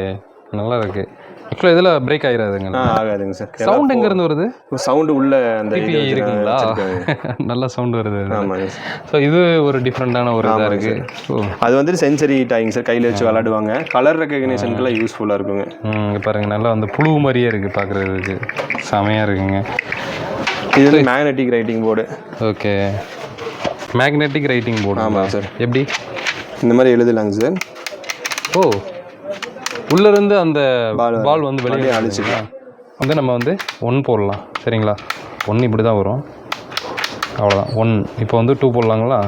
நல்லா இருக்கு. ஆக்சுவலாக இதில் பிரேக் ஆகிடாதுங்க. ஆகாதுங்க சார். சவுண்ட் எங்கேருந்து வருது? சவுண்டு உள்ள அந்த இருக்குங்களா? நல்ல சவுண்டு வருது. ஆமாங்க. ஸோ இது ஒரு டிஃப்ரெண்ட்டான ஒரு இதாக இருக்குது. ஸோ அது வந்துட்டு சென்சரி டாயிங் சார், கையில் வச்சு விளாடுவாங்க. கலர் ரெக்கக்னேஷனுக்குலாம் யூஸ்ஃபுல்லாக இருக்குங்க. இங்கே பாருங்கள், நல்லா வந்து புழு மாதிரியே இருக்குது பார்க்குறதுக்கு, செமையாக இருக்குங்க. இது வந்து magnetic writing board. Okay, magnetic writing board. ஆமாம் சார். எப்படி இந்த மாதிரி எழுதலாங்க சார். ஓ, உள்ளேருந்து அந்த பால் வந்து வெளியே அழிச்சிக்கலாம். வந்து நம்ம வந்து 1 போடலாம். சரிங்களா? 1 இப்படி தான் வரும், அவ்வளோதான் 1. இப்போ வந்து 2 போடலாங்களா?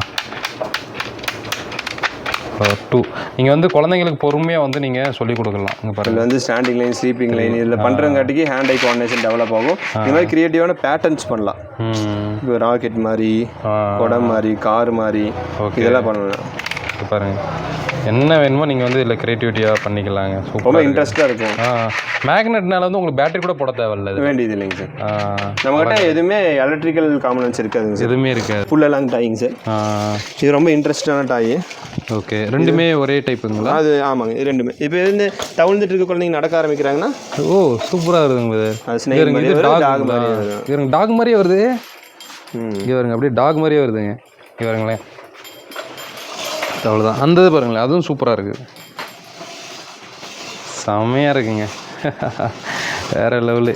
2. நீங்கள் வந்து குழந்தைங்களுக்கு பொறுமையாக வந்து நீங்கள் சொல்லிக் கொடுக்கலாம். இங்கே பாருங்கள், வந்து ஸ்டாண்டிங் லைன், ஸ்லீப்பிங் லைன் இதில் பண்ணுறங்காட்டிக்கு ஹேண்ட் ஐ கோஆர்டினேஷன் டெவலப் ஆகும். இந்த மாதிரி க்ரியேட்டிவான பேட்டர்ன்ஸ் பண்ணலாம். இப்போ ராக்கெட் மாதிரி, குடம் மாதிரி, கார் மாதிரி, இதெல்லாம் பண்ணலாம். பாருங்கள், என்ன வேணுமோ நீங்கள் வந்து இதில் க்ரியேட்டிவிட்டியாக பண்ணிக்கலாங்க. ரொம்ப இன்ட்ரெஸ்ட்டாக இருக்கும். மேக்னெட்னால வந்து உங்களுக்கு பேட்டரி கூட போட தேவையில்லை, வேண்டியது இல்லைங்க சார். நம்மகிட்ட எதுவுமே எலக்ட்ரிக்கல் காம்பனன்ட்ஸ் இருக்காதுங்க சார். எதுவுமே இருக்காது. Full long toying sir. இது ரொம்ப இன்ட்ரெஸ்டான டாய். ஓகே, ரெண்டுமே ஒரே டைப்புங்களா? அது ஆமாங்க, இது ரெண்டுமே. இப்போ இருந்து தவிழ்ந்துட்டு இருக்க குழந்தைங்க நடக்க ஆரம்பிக்கிறாங்கன்னா ஓ சூப்பராக இருக்குதுங்க. அது ஸ்னேக் மாதிரி, டாக் மாதிரி. இவருங்க டாக் மாதிரியே வருது. இங்கே வருங்க, அப்படியே டாக் மாதிரியே வருதுங்க. இங்கே வருங்களேன், அவ்வளோதான். அந்த இது பாருங்களேன், அதுவும் சூப்பராக இருக்குது, செம்மையாக இருக்குங்க. வேறு லெவலு.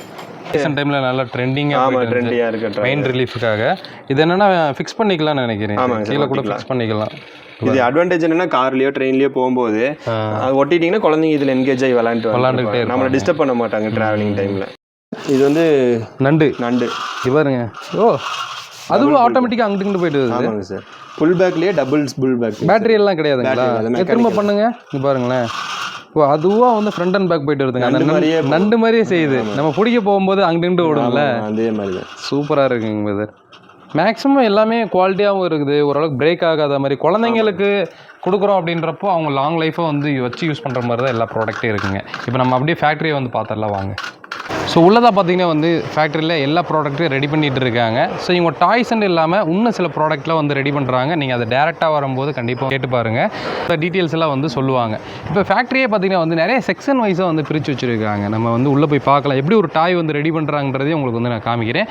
ரீசெண்ட் டைமில் நல்லா ட்ரெண்டிங்காக இருக்குது மெயின் ரிலீஃபுக்காக. இது என்னென்னா ஃபிக்ஸ் பண்ணிக்கலாம்னு நினைக்கிறேன். கீழே கூட ஃபிக்ஸ் பண்ணிக்கலாம். இது அட்வான்டேஜ் என்னன்னா, கார்லயோ ட்ரெயின்லயோ போகும்போது அது ஒட்டிட்டீங்கன்னா குழந்தைங்க இதில் என்கேஜ் ஆகி விளாண்டுக்கிட்டே நம்மளை டிஸ்டர்ப் பண்ண மாட்டாங்க ட்ராவலிங் டைமில். இது வந்து நண்டு இது பாருங்க. ஓ, அதுவும் ஆட்டோமேட்டிக்காக அங்கிட்டு போயிட்டு வருது. ஆமாங்க சார். ஃபுல் பேக்லேயே டபுள்ஸ் புல் பேக். பேட்டரி எல்லாம் கிடையாதுங்களா? திரும்ப பண்ணுங்க, இங்கே பாருங்களேன். ஓ, அதுவாக வந்து ஃப்ரண்ட் அண்ட் பேக் போயிட்டு வருதுங்க. நண்டு மாதிரியே செய்யுது. நம்ம பிடிக்க போகும்போது அங்கிட்டு ஓடும்ல, அதே மாதிரி தான். சூப்பராக இருக்குங்க பிரதர். மேக்ஸிமம் எல்லாமே குவாலிட்டியாகவும் இருக்குது, ஓரளவுக்கு பிரேக் ஆகாத மாதிரி. குழந்தைங்களுக்கு கொடுக்குறோம் அப்படின்றப்போ அவங்க லாங் லைஃப்பை வந்து வச்சு யூஸ் பண்ணுற மாதிரி தான் எல்லா ப்ராடக்ட்டும் இருக்குங்க. இப்போ நம்ம அப்படியே ஃபேக்ட்ரியை வந்து பார்த்துடலாம் வாங்க. ஸோ உள்ளதாக பார்த்தீங்கன்னா வந்து ஃபேக்ட்ரியில் எல்லா ப்ராடக்ட்டையும் ரெடி பண்ணிகிட்டு இருக்காங்க. ஸோ இவங்க டாய்ஸ்ன்னு இல்லாமல் இன்னும் சில ப்ராடக்ட்லாம் வந்து ரெடி பண்ணுறாங்க. நீங்கள் அதை டேரெக்டாக வரும்போது கண்டிப்பாக கேட்டு பாருங்கள், இந்த டீட்டெயில்ஸ் எல்லாம் வந்து சொல்லுவாங்க. இப்போ ஃபேக்ட்ரியே பார்த்தீங்கன்னா வந்து நிறைய செக்ஷன் வைஸாக வந்து பிரித்து வச்சுருக்காங்க. நம்ம வந்து உள்ளே போய் பார்க்கலாம் எப்படி ஒரு டாய் வந்து ரெடி பண்ணுறாங்கன்றதையும் உங்களுக்கு வந்து நான் காமிக்கிறேன்.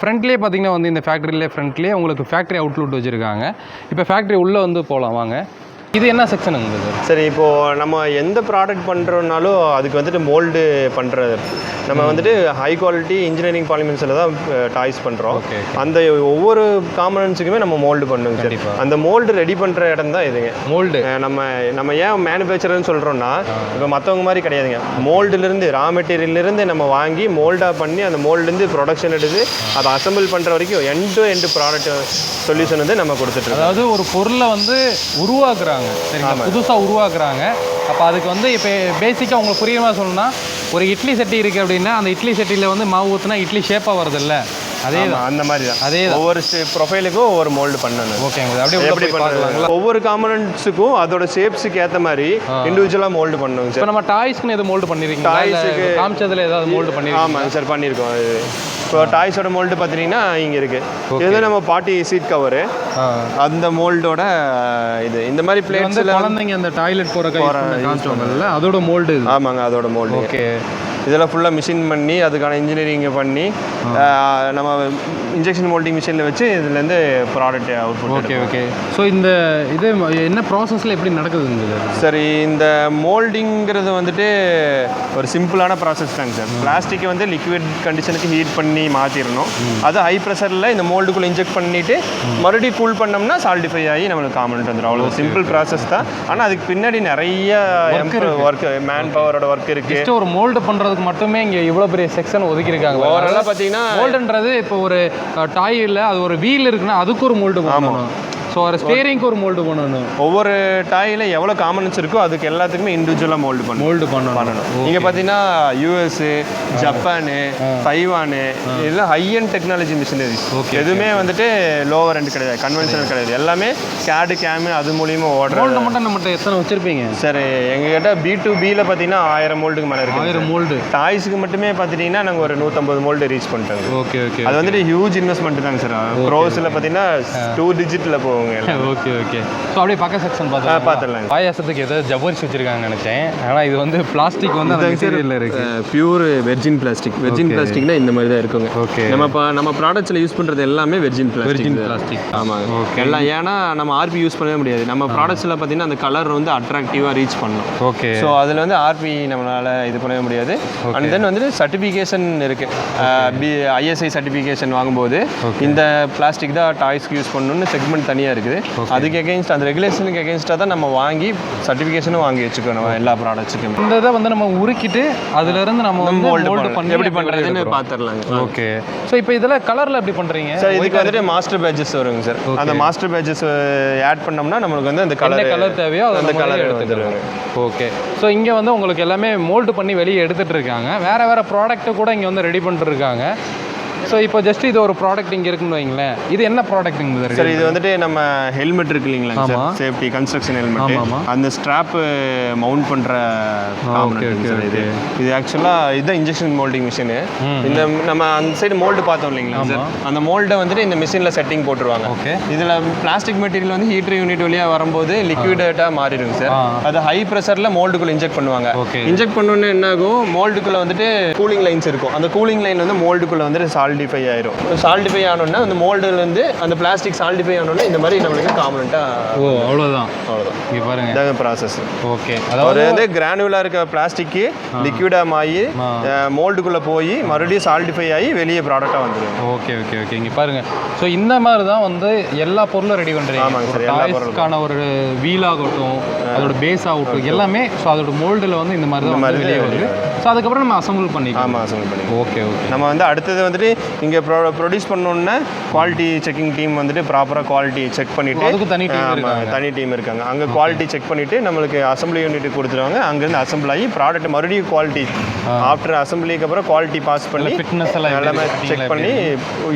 ஃப்ரண்ட்லேயே பார்த்தீங்கன்னா வந்து இந்த ஃபேக்ட்ரியிலே ஃப்ரண்ட்லேயே உங்களுக்கு ஃபேக்ட்ரி அவுட்லெட் வச்சுருக்காங்க. இப்போ ஃபேக்ட்ரி உள்ளே வந்து போகலாம் வாங்க. இது என்ன செக்ஷனுங்க சார்? சரி, இப்போது நம்ம எந்த ப்ராடக்ட் பண்ணுறோன்னாலும் அதுக்கு வந்துட்டு மோல்டு பண்ணுறது. நம்ம வந்துட்டு ஹை குவாலிட்டி இன்ஜினியரிங் பாலிமர்ஸில் தான் டாய்ஸ் பண்ணுறோம். அந்த ஒவ்வொரு காம்பனன்ட்ஸுக்குமே நம்ம மோல்டு பண்ணுங்க சார். அந்த மோல்டு ரெடி பண்ணுற இடம் தான் இதுங்க. மோல்டு நம்ம ஏன் மேனுஃபேக்சர்னு சொல்கிறோன்னா, இப்போ மற்றவங்க மாதிரி கிடையாதுங்க. மோல்டுலேருந்து ரா மெட்டீரியல்லேருந்து நம்ம வாங்கி மோல்டாக பண்ணி அந்த மோல்டுலேருந்து ப்ரொடக்ஷன் எடுத்து அதை அசம்பிள் பண்ணுற வரைக்கும் end to end product solution வந்து நம்ம கொடுத்துட்ருக்கோம். அதாவது ஒரு பொருளை வந்து உருவாக்குறாங்க, சரிங்களா, புதுசாக உருவாக்குறாங்க. அப்போ அதுக்கு வந்து இப்போ பேசிக்காக உங்களுக்கு புரியுமா சொல்லணும்னா, ஒரு இட்லி சட்டி இருக்குது அப்படின்னா அந்த இட்லி சட்டியில் வந்து மாவு ஊற்றினா இட்லி ஷேப்பாக வருதில்ல, அதே தான். அந்த மாதிரி தான். அதே ஒவ்வொரு ப்ரொஃபைலுக்கும் ஒவ்வொரு மோல்டு பண்ணணும். ஓகேங்க, அப்படியே எப்படி பார்க்கலாங்களா? ஒவ்வொரு காம்பனன்ட்ஸுக்கும் அதோட ஷேப்ஸுக்கு ஏற்ற மாதிரி இண்டிவிஜுவலாக மோல்டு பண்ணுவோங்க சார். இப்போ நம்ம டாய்ஸ்க்குன்னு எது மோல்டு பண்ணியிருக்கீங்க? டாய்ஸுக்கு காமிச்சதில் ஏதாவது மோல்டு பண்ணியிருக்கோம்? ஆமாங்க சார், பண்ணியிருக்கோம். இப்போ டாய்ஸோட மோல்டு பார்த்தீங்கன்னா இங்கே இருக்குது. இது வந்து நம்ம பாட்டி சீட் கவரு, அந்த மோல்டோட இது. இந்த மாதிரி பிளேட்ஸில் குழந்தைங்க அந்த டாய்லெட் போகிற காமிச்சோங்கல்ல, அதோட மோல்டு. ஆமாங்க, அதோட மோல்டு. ஓகே, இதெல்லாம் ஃபுல்லாக மிஷின் பண்ணி அதுக்கான இன்ஜினியரிங்கை பண்ணி நம்ம இன்ஜெக்ஷன் மோல்டிங் மிஷினில் வச்சு இதுலேருந்து product output. Okay okay. So இந்த இது என்ன ப்ராசஸில் எப்படி நடக்குதுங்க? சரி, இந்த மோல்டிங்கிறது வந்துட்டு ஒரு சிம்பிளான ப்ராசஸ் தாங்க சார். பிளாஸ்டிக்கை வந்து லிக்விட் கண்டிஷனுக்கு ஹீட் பண்ணி மாற்றிடணும். அது ஹை ப்ரெஷரில் இந்த மோல்டுக்குள்ளே இன்ஜெக்ட் பண்ணிவிட்டு மறுபடியும் கூல் பண்ணோம்னா சால்டிஃபை ஆகி நம்மளுக்கு காம்பனன்ட் வந்துடும். அவ்வளோ சிம்பிள் ப்ராசஸ் தான். ஆனால் அதுக்கு பின்னாடி நிறைய ஒர்க், மேன் பவரோட ஒர்க் இருக்குது. ஒரு மோல்டு பண்ணுறது பண்ணுறதுக்கு மட்டுமே இங்கே இவ்வளோ பெரிய செக்ஷன் ஒதுக்கியிருக்காங்க. ஓவராலாக பார்த்தீங்கன்னா மோல்டுன்றது இப்போ ஒரு டாய் இல்லை, அது ஒரு வீல் இருக்குன்னா அதுக்கு ஒரு மோல்டு பண்ணணும். ஸோ ஒரு ஸ்டேரிங்க்கு ஒரு மோல்டு பண்ணணும். ஒவ்வொரு டாயில் எவ்வளோ காமன்ஸ் இருக்கோ அதுக்கு எல்லாத்துக்குமே இண்டிவிஜுவலாக மோல்டு பண்ணணும். நீங்கள் பார்த்தீங்கன்னா யூஎஸ்ஸு, ஜப்பானு, தைவானு இதெல்லாம் ஹை அண்ட் டெக்னாலஜி மிஷினரிஸ். எதுவுமே வந்துட்டு லோவர் எண்ட் கிடையாது, கன்வென்ஷனல் கிடையாது. எல்லாமே கேடு கேமு அது மூலியமாக ஓடுற மோல்டு மட்டும் நம்மகிட்ட எத்தனை வச்சுருப்பீங்க? சார் எங்ககிட்ட B2Bயில் பார்த்தீங்கன்னா 1000 மோல்டுக்கு மேலே இருக்குது. 1000 மோல்டு. டாய்ஸுக்கு மட்டுமே பார்த்துட்டிங்கன்னா நாங்கள் ஒரு 150 மோல்டு ரீச் பண்ணிட்டோம். Okay okay. அது வந்துட்டு ஹியூஜ் இன்வெஸ்ட்மெண்ட் தாங்க சார். க்ரோஸில் பார்த்தீங்கன்னா 2 டிஜிட்டில் போகும். Okay okay. ஸோ அப்படியே பக்க செக்ஷன் பார்த்துடலாம். பாயாசத்துக்கு ஏதாவது ஜவ்வரிசி வச்சிருக்காங்கன்னு நினைச்சேன். ஆனால் இது வந்து பிளாஸ்டிக் வந்து அந்த மெட்டீரியல்ல இருக்கு. Pure virgin plastic. வெர்ஜின் பிளாஸ்டிக்னா இந்த மாதிரி தான் இருக்குங்க. ஓகே. நம்ம ப்ராடக்ட்ஸில் யூஸ் பண்ணுறது எல்லாமே வெர்ஜின் பிளாஸ்டிக். ஆமாங்க. ஓகே. எல்லாம் ஏன்னா நம்ம ஆர்பி யூஸ் பண்ணவே முடியாது. நம்ம ப்ராடக்ட்ஸில் பார்த்தீங்கன்னா அந்த கலர் வந்து அட்ராக்டிவாக ரீச் பண்ணணும். ஓகே. ஸோ அதில் வந்து ஆர்பி நம்மளால் இது பண்ணவே முடியாது. அண்ட் தென் வந்துட்டு சர்டிஃபிகேஷன் இருக்குது. ISI சர்டிஃபிகேஷன் வாங்கும்போது இந்த பிளாஸ்டிக் தான் டாய்ஸ்க்கு யூஸ் பண்ணணும்னு செக்மெண்ட் தனியாக இருக்குது. அதுக்கு எகெயின்ஸ்ட் அந்த ரெகுலேஷனுக்கு எகெயின்ஸ்டாக தான் நம்ம வாங்கி சர்டிஃபிகேஷனும் வாங்கி வச்சுக்கணும் எல்லா ப்ராடக்ட்ஸுக்கும். இந்த இதை வந்து நம்ம உருக்கிட்டு அதுலேருந்து நம்ம வந்து மோல்டு பண்ணி எப்படி பண்ணுறதுன்னு பார்த்துடலாங்க. ஓகே. ஸோ இப்போ இதில் கலரில் எப்படி பண்ணுறீங்க சார்? இதுக்கு வந்துட்டு மாஸ்டர் பேட்சஸ் வருங்க சார். அந்த மாஸ்டர் பேட்சஸ் ஆட் பண்ணோம்னா நம்மளுக்கு வந்து அந்த கலர் தேவையோ அந்த கலர் எடுத்துருவாங்க. ஓகே. ஸோ இங்கே வந்து உங்களுக்கு எல்லாமே மோல்டு பண்ணி வெளியே எடுத்துகிட்டு இருக்காங்க. வேறு ப்ராடக்ட்டு கூட இங்கே வந்து ரெடி பண்ணிட்டு இருக்காங்க. ஸோ இப்போ ஜஸ்ட் இது ஒரு ப்ராடக்ட் இங்கே இருக்குன்னு வைங்களேன். இது என்ன ப்ராடக்ட்டுங்க சார்? இது வந்துட்டு நம்ம ஹெல்மெட் இருக்கு இல்லைங்களா சார், சேஃப்டி கன்ஸ்ட்ரக்ஷன் ஹெல்மெட், அந்த ஸ்ட்ராப்பு மவுண்ட் பண்ணுற சார். இது ஆக்சுவலாக இதுதான் இன்ஜெக்ஷன் மோல்டிங் மிஷினு. இந்த நம்ம அந்த சைடு மோல்டு பார்த்தோம் இல்லைங்களா சார், அந்த மோல்டை வந்துட்டு இந்த மிஷினில் செட்டிங் போட்டுருவாங்க. இதில் பிளாஸ்டிக் மெட்டீரியல் வந்து ஹீட்டர் யூனிட் வழியாக வரும்போது லிக்விடேட்டாக மாறிடுங்க சார். அது ஹை ப்ரெஷரில் மோல்டுக்குள்ளே இன்ஜெக்ட் பண்ணுவாங்க. இன்ஜெக்ட் பண்ணோன்னு என்ன ஆகும், மோல்டுக்குள்ளே வந்துட்டு கூலிங் லைன்ஸ் இருக்கும். அந்த கூலிங் லைன் வந்து மோல்டுக்குள்ளே வந்துட்டு சால்டிஃபை ஆயிரும். சால்டிஃபை ஆனோன்னா அந்த மோல்டுலேருந்து அந்த பிளாஸ்டிக் சால்டிஃபை ஆனோன்னா இந்த மாதிரி நம்மளுக்கு காமனண்ட்டாக. அவ்வளோதான் இங்கே பாருங்க இதாங்க ப்ராசஸ். ஓகே. அதாவது வந்து கிரானுவலாக இருக்க பிளாஸ்டிக்கு லிக்விடாக ஆகி மோல்டுக்குள்ளே போய் மறுபடியும் சால்டிஃபை ஆகி வெளியே ப்ராடக்டாக வந்துடும். Okay okay okay. இங்கே பாருங்க. ஸோ இந்த மாதிரி தான் வந்து எல்லா பொருளும் ரெடி பண்ணுறீங்க. ஆமாங்க சார். டாய்ஸ்க்கான ஒரு வீல் ஆகட்டும், அதோட பேஸ் ஆகட்டும், எல்லாமே. ஸோ அதோட மோல்டில் வந்து இந்த மாதிரி தான் வெளியே வருது. ஸோ அதுக்கப்புறம் நம்ம அசம்பிள் பண்ணிக்கலாம். ஆமாம், அசம்பிள் பண்ணிக்கலாம். Okay okay. நம்ம வந்து அடுத்தது வந்துட்டு இங்கே ப்ரொடியூஸ் பண்ணோன்னா குவாலிட்டி செக்கிங் டீம் வந்துட்டு ப்ராப்பராக குவாலிட்டி செக் பண்ணிவிட்டு, அதுக்கு தனி டீம் இருக்காங்க. அங்கே குவாலிட்டி செக் பண்ணிவிட்டு நம்மளுக்கு அசம்பிளி யூனிட் கொடுத்துருவாங்க. அங்கேருந்து அசம்பிள் ஆகி ப்ராடக்ட் மறுபடியும் குவாலிட்டி ஆஃப்டர் அசம்பிளிக்கு அப்புறம் குவாலிட்டி பாஸ் பண்ணி ஃபிட்னஸ் எல்லாமே செக் பண்ணி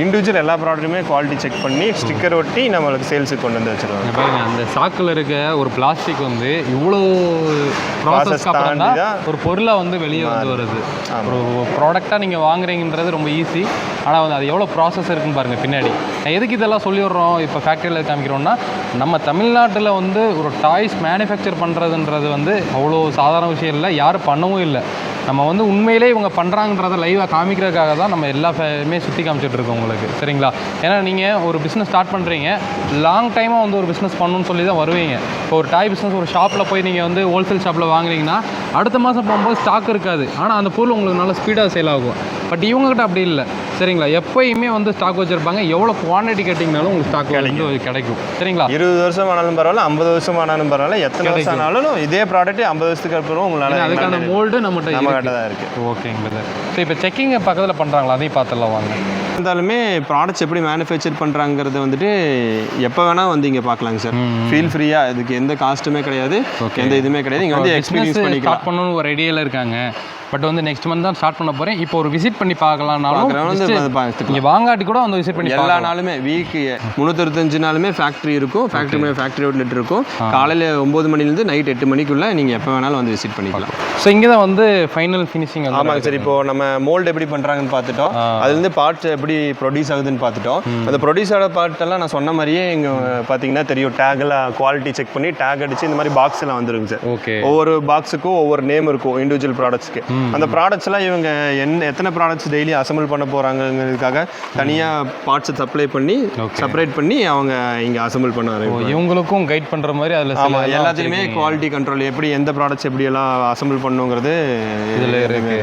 இண்டிவிஜுவல் எல்லா ப்ராடக்ட்டுமே குவாலிட்டி செக் பண்ணி ஸ்டிக்கர் ஒட்டி நம்மளுக்கு சேல்ஸுக்கு கொண்டு வந்து வச்சுருவாங்க. அந்த சாக்கில் இருக்க ஒரு பிளாஸ்டிக் வந்து இவ்வளோ ப்ராசஸ் தாண்டி தான் ஒரு பொருளை வந்து வெளியே வந்து வருது. ஒரு ப்ராடக்டாக நீங்கள் வாங்குறீங்கன்றது ரொம்ப ஈஸி. ஆனால் வந்து அது எவ்வளோ ப்ராசஸ் இருக்குன்னு பாருங்கள் பின்னாடி. எதுக்கு இதெல்லாம் சொல்லி விட்றோம், இப்போ ஃபேக்ட்ரியில் காமிக்கிறோம்னா, நம்ம தமிழ்நாட்டில் வந்து ஒரு டாய்ஸ் மேனுஃபேக்சர் பண்ணுறதுன்றது வந்து அவ்வளோ சாதாரண விஷயம் இல்லை, யாரும் பண்ணவும் இல்லை. நம்ம வந்து உண்மையிலே இவங்க பண்ணுறாங்கன்றதை லைவாக காமிக்கிறதுக்காக தான் நம்ம எல்லா சுற்றி காமிச்சிட்ருக்கோம் உங்களுக்கு. சரிங்களா? ஏன்னா நீங்கள் ஒரு பிஸ்னஸ் ஸ்டார்ட் பண்ணுறீங்க, லாங் டைமாக வந்து ஒரு பிஸ்னஸ் பண்ணணும்னு சொல்லி தான் வருவீங்க. இப்போ ஒரு டாய் பிஸ்னஸ் ஒரு ஷாப்பில் போய் நீங்கள் வந்து ஹோல்சேல் ஷாப்பில் வாங்குறீங்கன்னா அடுத்த மாதம் போகும்போது ஸ்டாக் இருக்காது. ஆனால் அந்த பொருள் உங்களுக்கு நல்லா ஸ்பீடாக சேல் ஆகும். பட் இவங்ககிட்ட அப்படி இல்லை. சரிங்களா? எப்போயுமே வந்து ஸ்டாக் வச்சுருப்பாங்க. எவ்வளோ குவான்டிட்டி கேட்டிங்கனாலும் உங்களுக்கு ஸ்டாக் வந்து கிடைக்கும். சரிங்களா? 20 வருஷம் ஆனாலும் பரவாயில்ல, 50 வருஷம் ஆனாலும் பரவாயில்ல, எத்தனை வருஷம் ஆனாலும் இதே ப்ராடக்ட் 50 வருஷத்துக்கு அப்புறம் உங்களால் அதுக்கான மோல்டு நம்மகிட்ட தான் இருக்குது. ஓகேங்க சார். ஸோ இப்போ செக்கிங் பக்கத்தில் பண்ணுறாங்களா, அதையும் பார்த்துலாம் வாங்க. இருந்தாலுமே ப்ராடக்ட்ஸ் எப்படி மேனுஃபேக்சர் பண்ணுறாங்கிறது வந்துட்டு எப்போ வேணால் வந்து இங்கே பார்க்கலாங்க சார். ஃபீல் ஃப்ரீயாக, இதுக்கு எந்த காஸ்ட்டுமே கிடையாது, எந்த இதுவுமே கிடையாது. இங்கே வந்து எக்ஸ்பீரியன்ஸ் பண்ணி ஸ்டார்ட் பண்ணணும்னு ஒரு ஐடியாவில் இருக்காங்க. பட் வந்து நெக்ஸ்ட் மந்த் தான் ஸ்டார்ட் பண்ண போகிறேன். இப்போ ஒரு விசிட் பண்ணி பார்க்கலாம்னாலும் நீங்கள் வாங்காட்டி கூட வந்து விசிட் பண்ணி எல்லா நாளுமே வீக்கு 365 நாளுமே ஃபேக்ட்ரி இருக்கும். ஃபேக்ட்ரி அவுட்லெட் இருக்கும். காலையில் 9 மணிலேருந்து நைட் 8 மணிக்குள்ளே நீங்கள் எப்போ வேணாலும் வந்து விசிட் பண்ணிக்கலாம். ஸோ இங்கே தான் வந்து ஃபைனல் ஃபினிஷிங். ஆமாங்க சார். இப்போ நம்ம மோல்டு எப்படி பண்ணுறாங்கன்னு பார்த்துட்டோம். அதுலேருந்து பார்ட்ஸ் எப்படி ப்ரொடியூஸ் ஆகுதுன்னு பார்த்துட்டோம். அந்த ப்ரொடியூஸ் ஆகிற பார்ட்டெல்லாம் நான் சொன்ன மாதிரியே இங்கே பார்த்தீங்கன்னா தெரியும். டேகெல்லாம் குவாலிட்டி செக் பண்ணி டேக் அடித்து இந்த மாதிரி பாக்ஸ் எல்லாம் வந்துருங்க சார். ஓகே. ஒவ்வொரு பாக்ஸுக்கும் ஒவ்வொரு நேம் இருக்கும் இண்டிவிஜுவல் ப்ராடக்ட்ஸ்க்கு. அந்த ப்ராடக்ட்ஸ்லாம் இவங்க எத்தனை ப்ராடக்ட்ஸ் டெய்லி அசம்பிள் பண்ண போகிறாங்கிறதுக்காக தனியாக பார்ட்ஸை சப்ளை பண்ணி செப்பரேட் பண்ணி அவங்க இங்கே அசம்பிள் பண்ண இவங்களுக்கும் கைட் பண்ணுற மாதிரி அதில் எல்லாத்தையுமே குவாலிட்டி கண்ட்ரோல் எப்படி எந்த ப்ராடக்ட்ஸ் எப்படியெல்லாம் அசம்பிள் பண்ணுங்கிறது இதில் இருக்கு.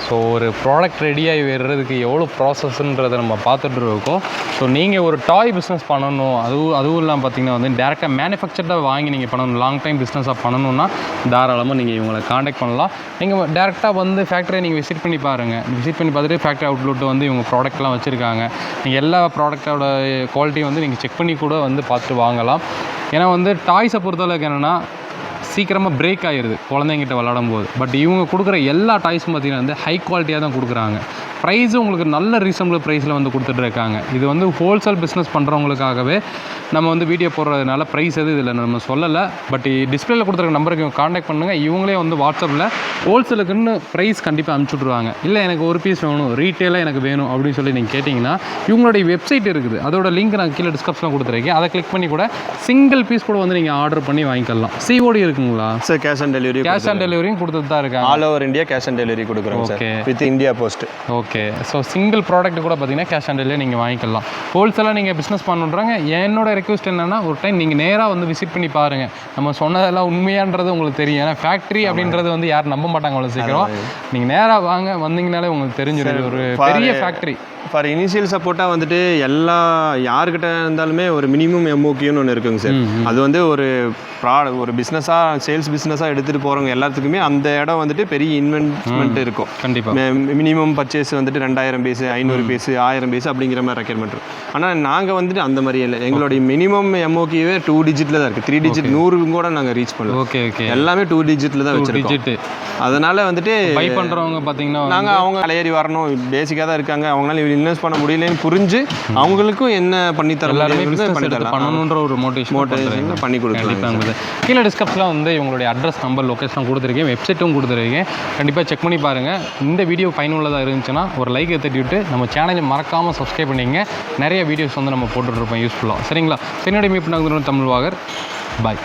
ஸோ ஒரு ப்ராடக்ட் ரெடியாகி வர்றதுக்கு எவ்வளோ ப்ராசஸ்ன்றதை நம்ம பார்த்துட்டு இருக்கோம். ஸோ நீங்கள் ஒரு டாய் பிஸ்னஸ் பண்ணணும், அதுவும் இல்லாமல் பார்த்தீங்கன்னா வந்து டேரெக்டாக மேனுஃபேக்சர்டாக வாங்கி நீங்கள் பண்ணணும், லாங் டைம் பிஸ்னஸாக பண்ணணும்னா தாராளமாக நீங்கள் இவங்களை காண்டாக்ட் பண்ணலாம். நீங்கள் டேரெக்டாக நேராக வந்து ஃபேக்ட்ரியை நீங்கள் விசிட் பண்ணி பாருங்கள். விசிட் பண்ணி பார்த்துட்டு ஃபேக்ட்ரி அவுட்லெட் வந்து இவங்க ப்ராடக்ட்லாம் வச்சுருக்காங்க. நீங்கள் எல்லா ப்ராடக்ட்டோட குவாலிட்டியும் வந்து நீங்கள் செக் பண்ணி கூட வந்து பார்த்துட்டு வாங்கலாம். ஏன்னா வந்து டாய்ஸை பொறுத்தளவுக்கு என்னென்னா சீக்கிரமாக பிரேக் ஆகிடுது குழந்தைங்கிட்ட விளாடும் போது. பட் இவங்க கொடுக்குற எல்லா டாய்ஸும் பார்த்திங்கன்னா வந்து ஹை குவாலிட்டியாக தான் கொடுக்குறாங்க. ப்ரைஸும் உங்களுக்கு நல்ல ரீசனபிள் ப்ரைஸில் வந்து கொடுத்துட்ருக்காங்க. இது வந்து ஹோல்சேல் பிஸ்னஸ் பண்ணுறவங்களுக்காகவே நம்ம வந்து வீடியோ போடுறதுனால ப்ரைஸ் எது இதில் நம்ம சொல்லலை. பட் டிஸ்பிளேல கொடுத்துருக்க நம்பருக்கு காண்டாக்ட் பண்ணுங்கள். இவங்களே வந்து வாட்ஸ்அப்பில் ஹோல்சேலுக்குன்னு ப்ரைஸ் கண்டிப்பாக அனுப்பிச்சி விட்ருவாங்க. இல்லை எனக்கு ஒரு பீஸ் வேணும், ரீட்டெயிலாக எனக்கு வேணும் அப்படின்னு சொல்லி நீங்கள் கேட்டிங்கன்னா இவங்களுடைய வெப்சைட் இருக்குது. அதோட லிங்க் நான் கீழே டிஸ்கிரிப்ஷனில் கொடுத்துருக்கேன். அதை கிளிக் பண்ணி கூட சிங்கிள் பீஸ் கூட வந்து நீங்கள் ஆர்டர் பண்ணி வாங்கிக்கலாம். சிஓடி இருக்குங்களா sir? Cash on delivery. Cash on டெலிவரியும் கொடுத்துட்டு தான் இருக்காங்க. All over India cash on delivery கொடுக்குறோம் sir, with India post. Okay. So single product கூட பார்த்தீங்கன்னா கேஷ் ஆன் டெலிவரி நீங்கள் வாங்கிக்கலாம். ஹோல்சேலாக நீங்கள் பிஸ்னஸ் பண்ணுறாங்க. என்னோட ரெக்வஸ்ட் என்னென்னா ஒரு டைம் நீங்கள் நேராக வந்து விசிட் பண்ணி பாருங்கள். நம்ம சொன்னதெல்லாம் உண்மையான்றது உங்களுக்கு தெரியும். ஏன்னா ஃபேக்ட்ரி அப்படின்றது வந்து யாரும் நம்ப மாட்டாங்க அவ்வளோ சீக்கிரம். நீங்கள் நேராக வாங்க, வந்தீங்கனாலே உங்களுக்கு தெரிஞ்சிடும். ஒரு பெரிய ஃபேக்ட்ரி. ஃபார் இனிஷியல் சப்போர்ட்டாக வந்துட்டு யாருக்கிட்ட இருந்தாலுமே ஒரு மினிமம் எம்ஓக்யூன்னு ஒன்று இருக்குங்க சார். அது வந்து ஒரு ஒரு பிஸ்னஸாக சேல்ஸ் பிஸ்னஸாக எடுத்துகிட்டு போகிறவங்க எல்லாத்துக்குமே அந்த இடம் வந்துட்டு பெரிய இன்வெஸ்ட்மெண்ட் இருக்கும். கண்டிப்பாக மினிமம் பர்ச்சேஸ் வந்துட்டு 2000 பீஸு, 500 பீஸு, 1000 பீஸு அப்படிங்கிற மாதிரி ரெக்யர்மெண்ட் இருக்கும். ஆனால் நாங்கள் வந்துட்டு அந்த மாதிரி இல்லை. எங்களுடைய மினிமம் எம்ஓக்யூவே 2 டிஜிட்டில் தான் இருக்குது. 3 டிஜிட் 100 கூட நாங்கள் ரீச் பண்ணலாம். Okay okay. எல்லாமே 2 டிஜிட்டில் தான் வச்சுருக்கோம். அதனால் வந்துட்டு பை பண்ணுறவங்க பார்த்தீங்கன்னா நாங்கள் அவங்க ஏறி வரணும், பேசிக்காக தான் இருக்காங்க, அவங்களால இன்வெஸ்ட் பண்ண முடியலன்னு புரிஞ்சு அவங்களுக்கும் என்ன பண்ணி தர பண்ணணுன்ற ஒரு மோட்டிவேஷன் பண்ணி கொடுக்கலாம். கீழே டிஸ்கிரிப்ஷனில் வந்து இவங்களுடைய அட்ரஸ், நம்பர், லொக்கேஷன் கொடுத்துருக்கேன், வெப்சைட்டும் கொடுத்துருக்கேன். கண்டிப்பாக செக் பண்ணி பாருங்கள். இந்த வீடியோ பயனுள்ளதாக இருந்துச்சுன்னா ஒரு லைக்கை தட்டிவிட்டு நம்ம சேனலை மறக்காமல் சப்ஸ்கிரைப் பண்ணிங்க. நிறைய வீடியோஸ் வந்து நம்ம போட்டுட்ருப்போம் யூஸ்ஃபுல்லாக. சரிங்களா? என்னுடைய மீட் பண்ண தமிழ் வாகர். பாய்.